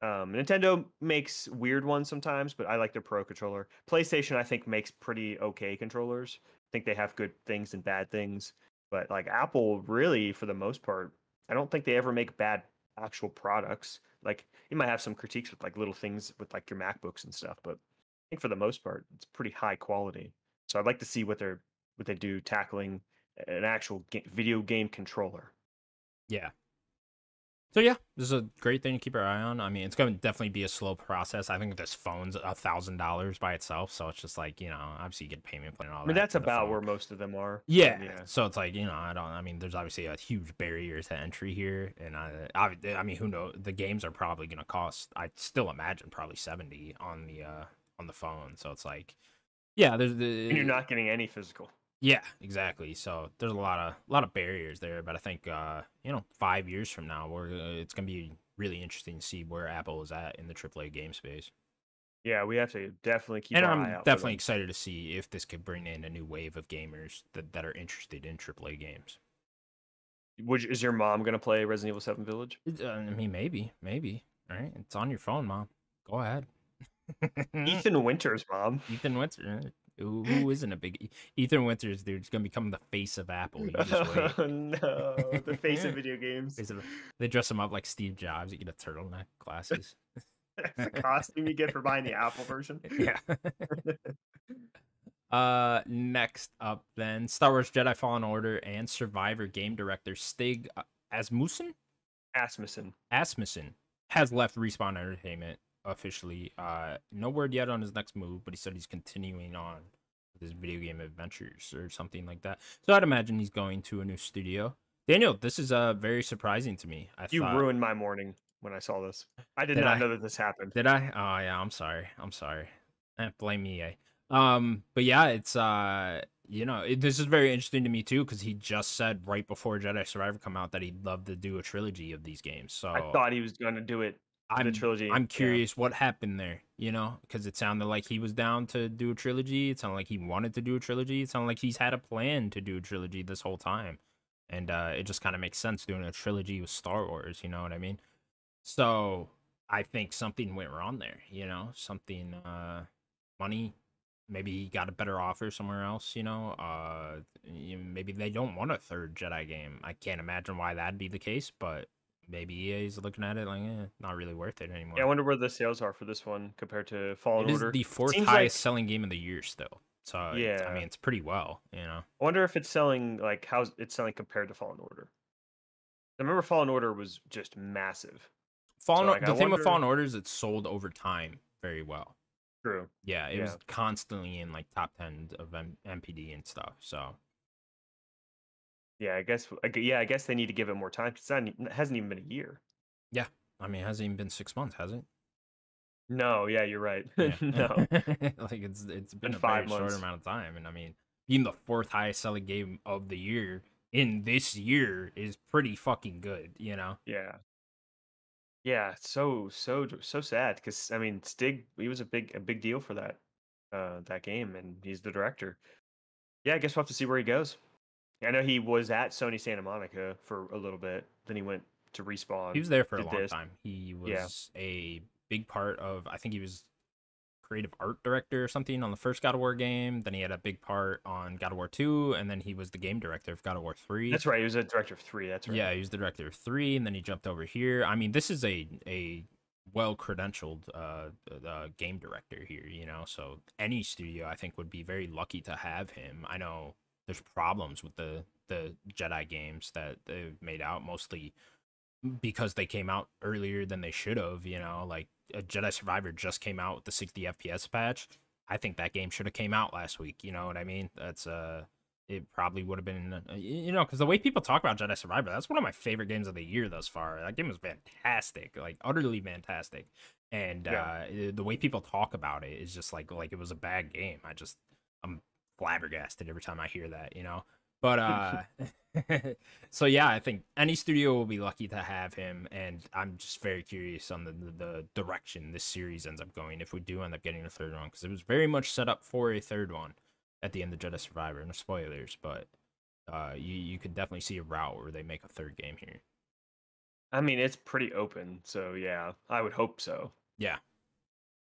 Nintendo makes weird ones sometimes, but I like their Pro controller. PlayStation, I think, makes pretty okay controllers. I think they have good things and bad things, but like Apple, really, for the most part, I don't think they ever make bad actual products. Like you might have some critiques with like little things with like your MacBooks and stuff, but I think for the most part, it's pretty high quality. So I'd like to see what they do tackling an actual video game controller. Yeah. So yeah, this is a great thing to keep our eye on. I mean, it's going to definitely be a slow process. I think this phone's $1,000 by itself, so it's just like, obviously you get payment plan and all I mean, that that's for the about phone. where most of them are. Yeah, But yeah, so it's like, I mean, there's obviously a huge barrier to entry here, and I mean, who knows? The games are probably going to cost. I still imagine probably 70 on the phone. So it's like, yeah, there's and you're the not getting any physical. yeah, exactly. So there's a lot of barriers there, but I think 5 years from now, it's gonna be really interesting to see where Apple is at in the AAA game space. Yeah, we have to definitely keep And our eye I'm out for definitely them. excited to see if this could bring in a new wave of gamers that are interested in AAA games. Is your mom gonna play Resident Evil 7 Village? I mean, maybe. All right, it's on your phone, mom. Go ahead. Ethan Winters' mom. Ethan Winters, who isn't a big Ethan Winters, dude, is gonna become the face of Apple. You just wait. Oh no, the face of video games. They dress him up like Steve Jobs. You get a turtleneck, glasses. That's the costume you get for buying the Apple version. Yeah. Next up, then Star Wars Jedi Fallen Order and Survivor game director Stig Asmussen Asmussen has left Respawn Entertainment officially. No word yet on his next move, but he said he's continuing on with his video game adventures or something like that. So I'd imagine he's going to a new studio. Daniel, this is very surprising to me. I You thought ruined my morning when I saw this. I did did not I know that this happened. did I? Oh yeah, I'm sorry. I'm sorry. Blame me. But yeah, it's this is very interesting to me too because he just said right before Jedi Survivor come out that he'd love to do a trilogy of these games. I So thought he was going to do it for the trilogy. I'm Yeah. curious what happened there, because it sounded like he was down to do a trilogy. It sounded like he wanted to do a trilogy. It sounded like he's had a plan to do a trilogy this whole time, and it just kind of makes sense doing a trilogy with Star Wars. You know what I mean? So I think something went wrong there. Something money. Maybe he got a better offer somewhere else. Maybe they don't want a third Jedi game. I can't imagine why that'd be the case, but maybe EA's looking at it like, not really worth it Yeah, I anymore. wonder where the sales are for this one compared to Fallen It is Order. the It fourth seems highest like, selling game of the year still. So I yeah. mean, it's pretty well. I wonder if it's selling like how's it's selling compared to Fallen Order. I remember Fallen Order was just massive. So like I The thing with wonder. Fallen Order is it's sold over time very well. True. Yeah, it Yeah. was constantly in like top 10 of MPD and stuff. So Yeah, I guess they need to give it more time because it hasn't even been a year. yeah, I mean, it hasn't even been 6 months, has it? No, yeah, you're right. Yeah. No, Like it's been been a very five short months. amount of time, and I mean, being the fourth highest selling game of the year in this year is pretty fucking good. Yeah, yeah. So sad because I mean, Stig, he was a big deal for that game, and he's the director. Yeah, I guess we'll have to see where he goes. I know he was at Sony Santa Monica for a little bit. Then he went to He Respawn, was there for a did long this. time. He Yeah, was a big part of. I think he was creative art director or something on the first God of War game. Then he had a big part on God of War 2, and then he was the game director of God of War 3. that's right. He was a director of 3. That's right. Yeah, he was the director of 3, and then he jumped over here. I mean, this is a well credentialed game director here. So any studio I think would be very lucky to have him. I know there's problems with the Jedi games that they've made out, mostly because they came out earlier than they should have. Like Jedi Survivor just came out with the 60 FPS patch. I think that game should have came out last week. You know what I mean? That's it probably would have been, because the way people talk about Jedi Survivor, that's one of my favorite games of the year thus far. That game was fantastic, like utterly fantastic. And Yeah. the way people talk about it is just like it was a bad game. I'm flabbergasted every time I hear that. But so yeah, I think any studio will be lucky to have him, and I'm just very curious on the direction this series ends up going if we do end up getting a third one, because it was very much set up for a third one at the end of Jedi Survivor. No spoilers, but you could definitely see a route where they make a third game here. I mean, it's pretty open, so yeah, I would hope so. Yeah,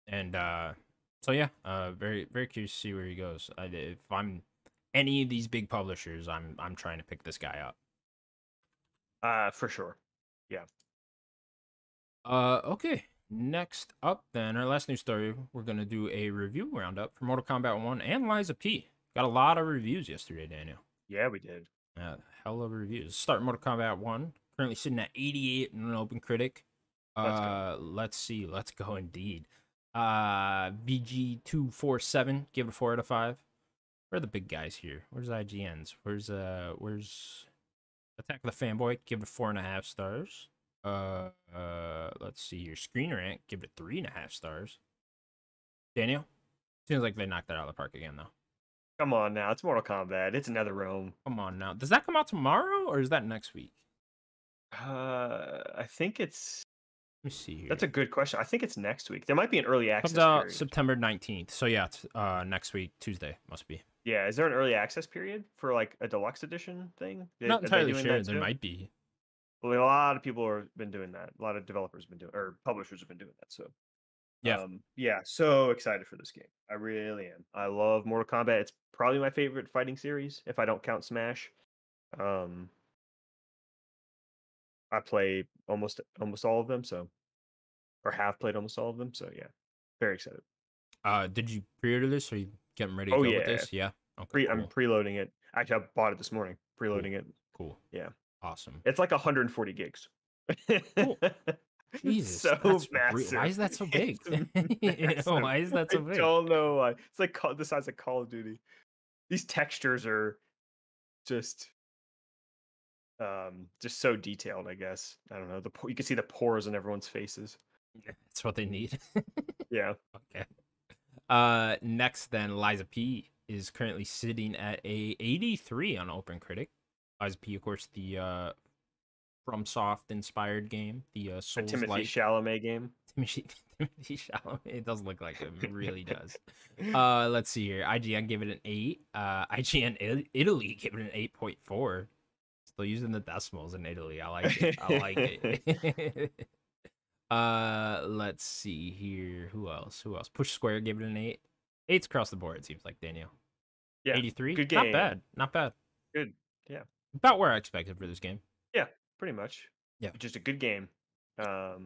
and so yeah, very very curious to see where he goes. If I'm any of these big publishers, I'm trying to pick this guy up. For sure. Yeah. Okay. Next up, then, our last news story, we're gonna do a review roundup for Mortal Kombat 1 and Lies of P. Got a lot of reviews yesterday, Daniel. Yeah, we did. Hell of reviews. Start Mortal Kombat 1. Currently sitting at 88 in an open critic. Let's go. Let's see. Let's go indeed. VG247, give it a 4 out of 5. Where are the big guys here? Where's IGN's? Where's Attack of the Fanboy? Give it 4.5 stars. Let's see your Screen Rant, give it 3.5 stars. Daniel? Seems like they knocked that out of the park again, though. Come on now, it's Mortal Kombat. It's another realm. Come on now. Does that come out tomorrow or is that next week? I think it's. Let me see here. That's a good question. I think it's next week. There might be an early access Comes out period. September 19th. So yeah, it's next week, Tuesday, must be. Yeah, is there an early access period for like a deluxe edition thing? Not entirely sure. There might be. Well, a lot of people have been doing that. A lot of developers have been doing, or publishers have been doing that. So, Yeah. yeah, so excited for this game. I really am. I love Mortal Kombat. It's probably my favorite fighting series, if I don't count Smash. I play almost all of them, so or have played almost all of them. So yeah, very excited. Did you pre-order this or you getting ready to Oh go yeah, with this? Yeah. Okay. I'm preloading it. Actually, I bought it this morning. Preloading it. Cool. Yeah. Awesome. It's like 140 gigs. Cool. Jesus, so massive. Why is that so big? Why is that so big? I don't know why. It's like the size of Call of Duty. These textures are just so detailed. I guess I don't know. You can see the pores in everyone's faces. That's what they need. Yeah. Okay. Next then, Liza P is currently sitting at a 83 on Open Critic. Liza P, of course, the FromSoft inspired game, the Souls Timothy Chalamet game. Timothy Chalamet. It does look like him. It really does. Let's see here. IGN gave it an 8. IGN Italy gave it an 8.4. Still using the decimals in Italy. I like it. I like it. Let's see here. Who else? Push Square gave it an 8. 8's across the board, it seems like, Daniel. Yeah. 83? Good game. Not bad. Good. Yeah. About where I expected for this game. Yeah, pretty much. Yeah. Just a good game. I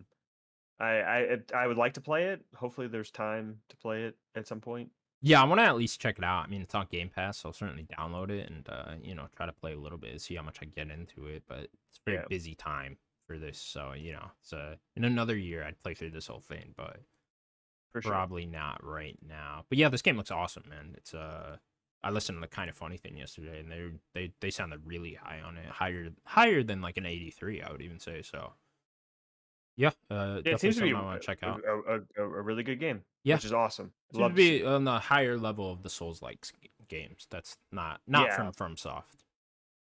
would like to play it. Hopefully there's time to play it at some point. Yeah, I want to at least check it out. I mean, it's on Game Pass, so I'll certainly download it and try to play a little bit, see how much I get into it. But it's a very busy time for this, so it's in another year I'd play through this whole thing, but probably not right now. But yeah, this game looks awesome, man. It's I listened to the Kind of Funny thing yesterday, and they sounded really high on it, higher than like an 83, I would even say. So yeah, it seems to be I want to check out. A really good game. Yeah, which is awesome. It seems to be on the higher level of the Souls-like games. That's not from FromSoft.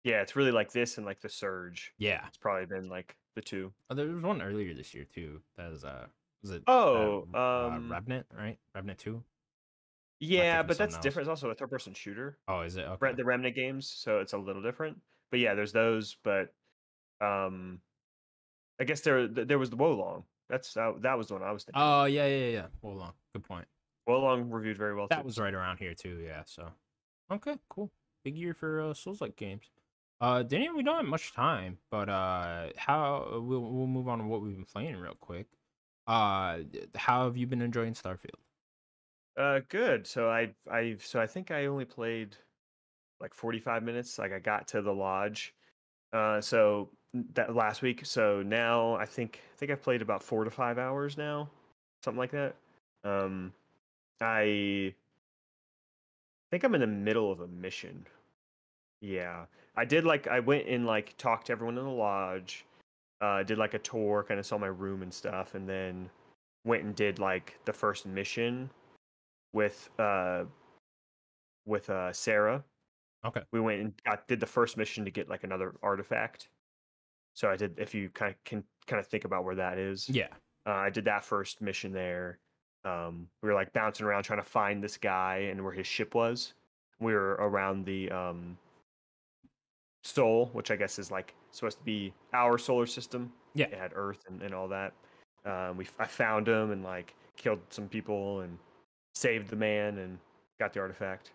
Yeah, it's really like this and like the Surge. Yeah, it's probably been like the two. Oh, there was one earlier this year too. That was it? Revenant, right? Revenant 2. Yeah, but that's different. It's also a third-person shooter. Oh, is it? Okay. The Remnant games, so it's a little different. But yeah, there's those. But I guess there was the Wolong. That was the one I was thinking. Oh yeah. Wolong. Good point. Wolong reviewed very well. That was right around here too. Yeah. So okay, cool. Big year for Souls-like games. Daniel, we don't have much time, but how we'll move on to what we've been playing real quick. How have you been enjoying Starfield? Good. So I think I only played like 45 minutes. Like I got to the lodge. So that last week. So now I think I've played about 4 to 5 hours now, something like that. I think I'm in the middle of a mission. Yeah, I went and like talked to everyone in the lodge. Did like a tour, kind of saw my room and stuff, and then went and did like the first mission with Sarah. Okay. We went and did the first mission to get like another artifact. So I did. If you can think about where that is. Yeah. I did that first mission there. We were like bouncing around trying to find this guy and where his ship was. We were around the Sol, which I guess is like supposed to be our solar system. Yeah. It had Earth and all that. I found him and like killed some people and saved the man and got the artifact.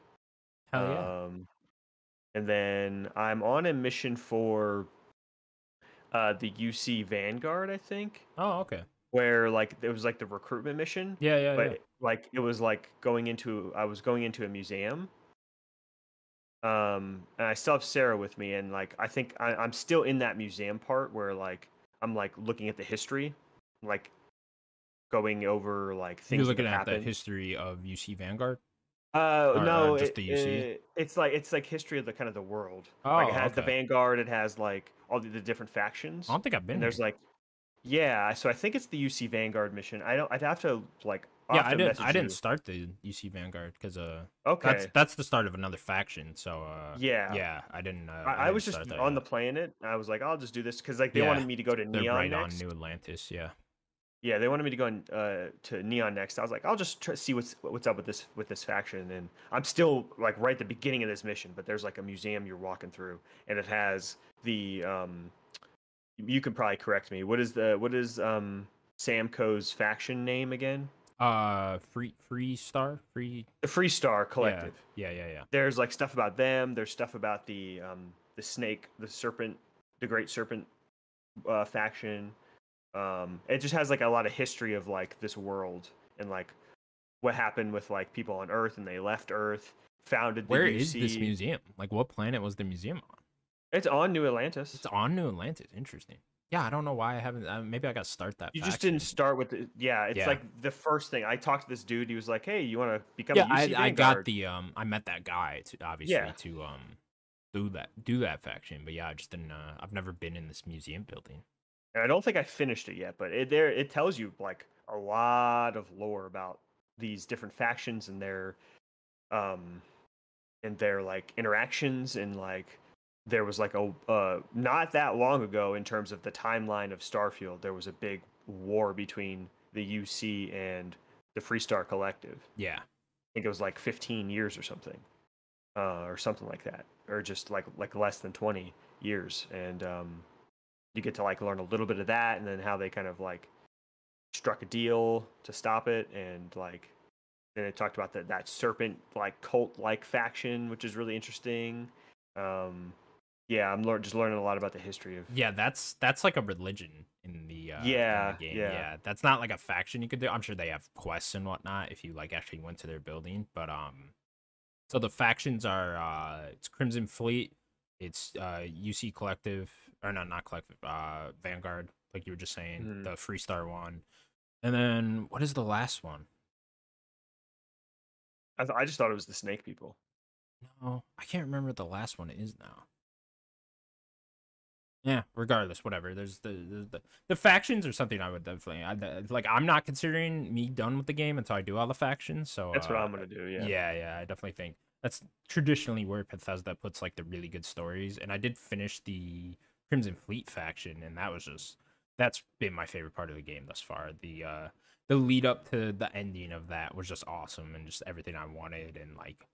Hell yeah. And then I'm on a mission for the UC Vanguard, I think. Oh, okay. Where like it was like the recruitment mission. Yeah. But like it was like I was going into a museum, And I still have Sarah with me, and like I think I'm still in that museum part where like I'm like looking at the history, like going over like You're things that looking have at the happened. history of UC Vanguard, or No, just the UC. it's like history of the kind of the world. Like it Oh, has the okay. Vanguard, it has like all the different I factions, don't think I've been and there's here. like yeah. So I think it's the UC Vanguard mission. I don't. I'd have to like. I'll Yeah, have to I message didn't you. start the UC Vanguard because Okay. that's the start of another faction. So Yeah. yeah, I I didn't was just start that on the yet. planet. I was like, I'll just do this because like they Yeah, wanted me to go to they're Neon right on New next. Atlantis. Yeah. Yeah, they wanted me to go to Neon next. I was like, I'll just see what's up with this faction, and I'm still like right at the beginning of this mission. But there's like a museum you're walking through, and it has the You can probably correct me. What is Samco's faction name again? Free Star, free. The Free Star Yeah, Collective. yeah. There's like stuff about them. There's stuff about the snake, the serpent, the Great Serpent faction. It just has like a lot of history of like this world and like what happened with like people on Earth and they left Earth, founded the Where is this UC. museum? Like, what planet was the museum on? It's on New It's Atlantis. on New Atlantis. Interesting. Yeah, I don't know why I haven't. Maybe I got to start that You just didn't faction. start with yeah, it's Yeah, like the first thing. I talked to this dude, he was like, "Hey, you want to become a yeah. UC I got Vanguard?" the I met that guy to obviously Yeah. to do that faction. But yeah, I just didn't. I've never been in this museum building. And I don't think I finished it yet, but it tells you like a lot of lore about these different factions um and their like interactions and like there was like a not that long ago in terms of the timeline of Starfield, there was a big war between the UC and the Freestar Collective. Yeah. I think it was like 15 years or something like that, or just like less than 20 years, and you get to like learn a little bit of that, and then how they kind of like struck a deal to stop it, and like then it talked about that serpent like cult like faction, which is really interesting. Um, yeah, just learning a lot about the history of. Yeah, that's like a religion in the Yeah, game. yeah, Yeah, that's not like a faction you could do. I'm sure they have quests and whatnot if you like actually went to their building. But so the factions are it's Crimson Fleet, it's UC Collective, or not Collective, Vanguard, like you were just saying, mhm. the Freestar one, and then what is the last one? I just thought it was the Snake People. No, I can't remember what the last one is now. Yeah, regardless, whatever. The factions are something I would definitely like. I'm not considering me done with the game until I do all the factions. So That's what I'm gonna do. Yeah. yeah, I definitely think that's traditionally where Bethesda puts like the really good stories. And I did finish the Crimson Fleet faction, and that's been my favorite part of the game thus far. The lead up to the ending of that was just awesome, and just everything I wanted, and like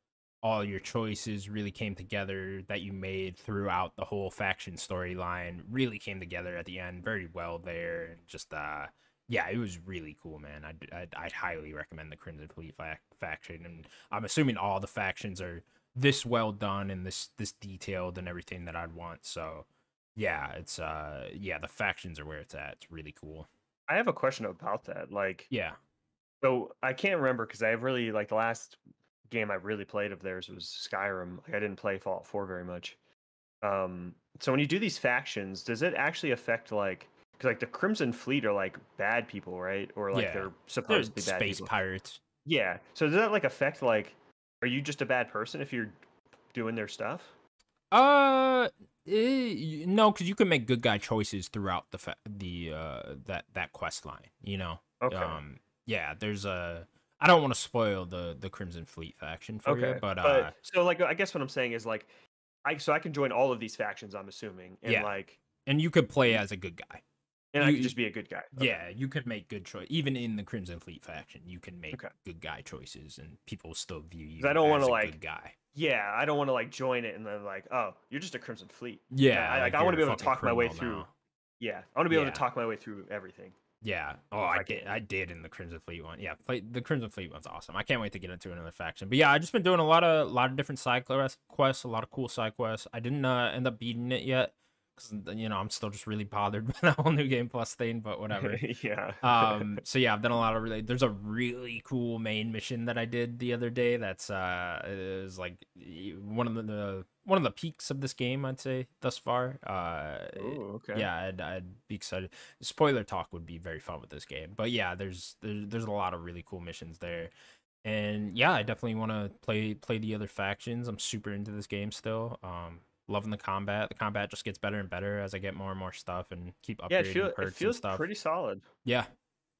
all your choices really came together that you made throughout the whole faction storyline really came together at the end very well there, and just yeah, it was really cool, man. I'd highly recommend the Crimson Fleet faction, and I'm assuming all the factions are this well done and this detailed and everything that I'd want. So yeah, it's yeah, the factions are where it's at. It's really cool. I have a question about that. Like, Yeah. so I can't remember because I really like the last game I really played of theirs was Skyrim. Like, I didn't play Fallout 4 very much. So when you do these factions, does it actually affect like because like the Crimson Fleet are like bad people, right? Or like Yeah. they're They're supposedly bad space people. pirates. Yeah. So does that like affect like are you just a bad person if you're doing their stuff? Uh, no, because you can make good guy choices throughout that quest line. You know, Okay. yeah. There's a. I don't want to spoil the Crimson Fleet faction for you, Okay. but But so like I guess what I'm saying is like I can join all of these factions, I'm assuming, and yeah, like and you could play as a good guy. and I could You just be a good guy. Okay. yeah, you could make good choice even in the Crimson Fleet faction. You can make Okay. good guy choices, and people will still view 'Cause I you don't want as to a like good guy. yeah, I don't want to like join it and then like, oh, you're just a Crimson Fleet. Yeah, Like like I want you're to a be able to fucking talk my way criminal through. now. Yeah, I want to be able to Yeah. talk my way through everything Yeah. Oh, if I I did. can. I did in the Crimson Fleet one. Yeah, the Crimson Fleet one's awesome. I can't wait to get into another faction. But yeah, I just been doing a lot of different side quests, a lot of cool side quests. I didn't end up beating it yet because I'm still just really bothered by that whole new game plus thing, but whatever. Yeah. So yeah, I've done a lot of really. There's a really cool main mission that I did the other day. That's is like one of the peaks of this game, I'd say thus far. Oh, okay. Yeah, I'd be excited. Spoiler talk would be very fun with this game, but yeah, there's a lot of really cool missions there, and yeah, I definitely want to play the other factions. I'm super into this game still. Loving the combat. The combat just gets better and better as I get more and more stuff and keep Yeah, upgrading it perks and feels stuff. pretty solid. Yeah.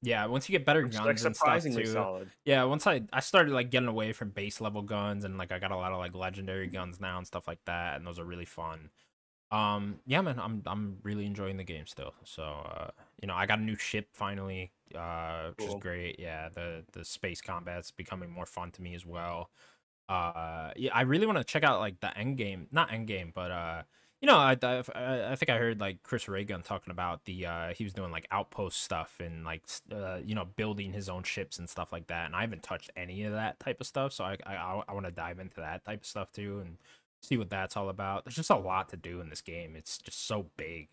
Yeah, once you get better It's like guns and stuff surprisingly too. solid. Yeah, once I started like getting away from base level guns and like I got a lot of like legendary guns now and stuff like that, and those are really fun. Yeah, man, I'm really enjoying the game still. So, I got a new ship finally, which is Cool. great. Yeah, the space combat's becoming more fun to me as well. Yeah, I really want to check out like the end game, not end game, but I think I heard like Chris Reagan talking about he was doing like outpost stuff and like building his own ships and stuff like that, and I haven't touched any of that type of stuff, so I want to dive into that type of stuff too and see what that's all about. There's just a lot to do in this game. It's just so big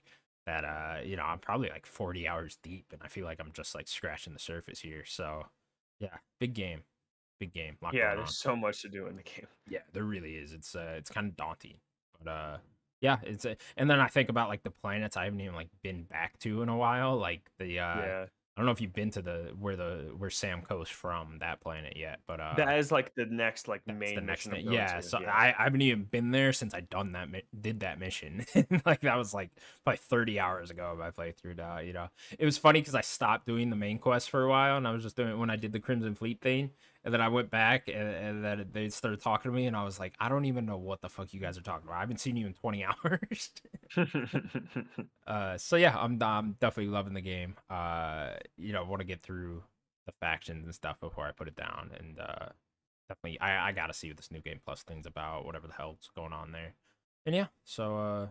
that I'm probably like 40 hours deep, and I feel like I'm just like scratching the surface here. So yeah, big game. Big game, lot Yeah, going there's on. so much to do in the game. Yeah, there really is. It's kind of daunting, but yeah, and then I think about like the planets I haven't even like been back to in a while. Like Yeah. I don't know if you've been to where Sam Coast from that planet yet, but That is like the next like that's the main next mission I'm thing. going Yeah, to. so Yeah. I haven't even been there since I did that mission. Like that was like probably 30 hours ago I played through that. It was funny because I stopped doing the main quest for a while, and I was just doing it when I did the Crimson Fleet thing, and then I went back and then they started talking to me, and I was like, I don't even know what the fuck you guys are talking about. I haven't seen you in 20 hours. So yeah, I'm definitely loving the game. Want to get through the factions and stuff before I put it down, and definitely I gotta see what this new game plus thing's about, whatever the hell's going on there. And yeah, so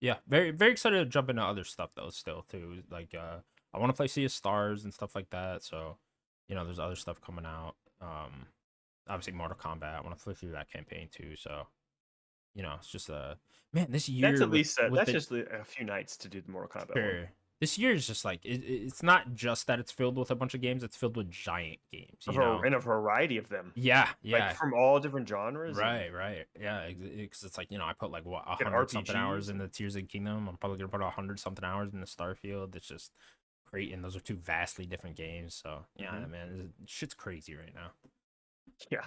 yeah, very very excited to jump into other stuff though still too. Like I want to play Sea of Stars and stuff like that. So there's other stuff coming out. Obviously Mortal Kombat. I want to play through that campaign too. So it's just man, this That's year at least with that's the just a few nights to do the Mortal Kombat one. sure. This year is just like it's not just that it's filled with a bunch of games, it's filled with giant games, And a variety of them. Yeah, Like yeah. from all different genres and Right, right. Yeah, because it's like, I put like what, get 100 something hours RPGs in and the Tears of the Kingdom. I'm probably gonna put 100 something hours in the Starfield. It's just great, and those are two vastly different games. So yeah, Mhm. man, shit's crazy right now. Yeah.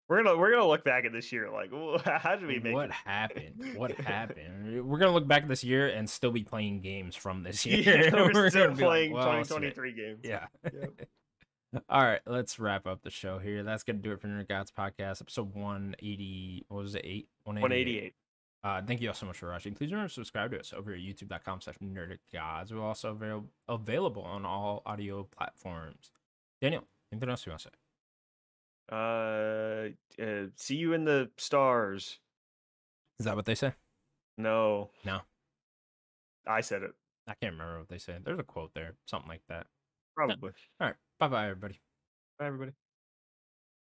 We're gonna look back at this year like, how did we make What it? happened? What happened? We're gonna look back this year and still be playing games from this year. Yeah, we're We're still gonna be like, playing well, shit. 2023 games. Yeah. Yep. All right, let's wrap up the show here. That's gonna do it for Nerd Gods podcast, episode 180. What was it? 188. 188. Thank you all so much for watching. Please remember to subscribe to us over at youtube.com/nerdicgods. We're also available on all audio platforms. Daniel, anything else you want to say? See you in the stars. Is that what they say? No, No, I said it. I can't remember what they say. There's a quote there, something like that. Yeah. Probably. All right, bye bye, everybody. Bye, everybody.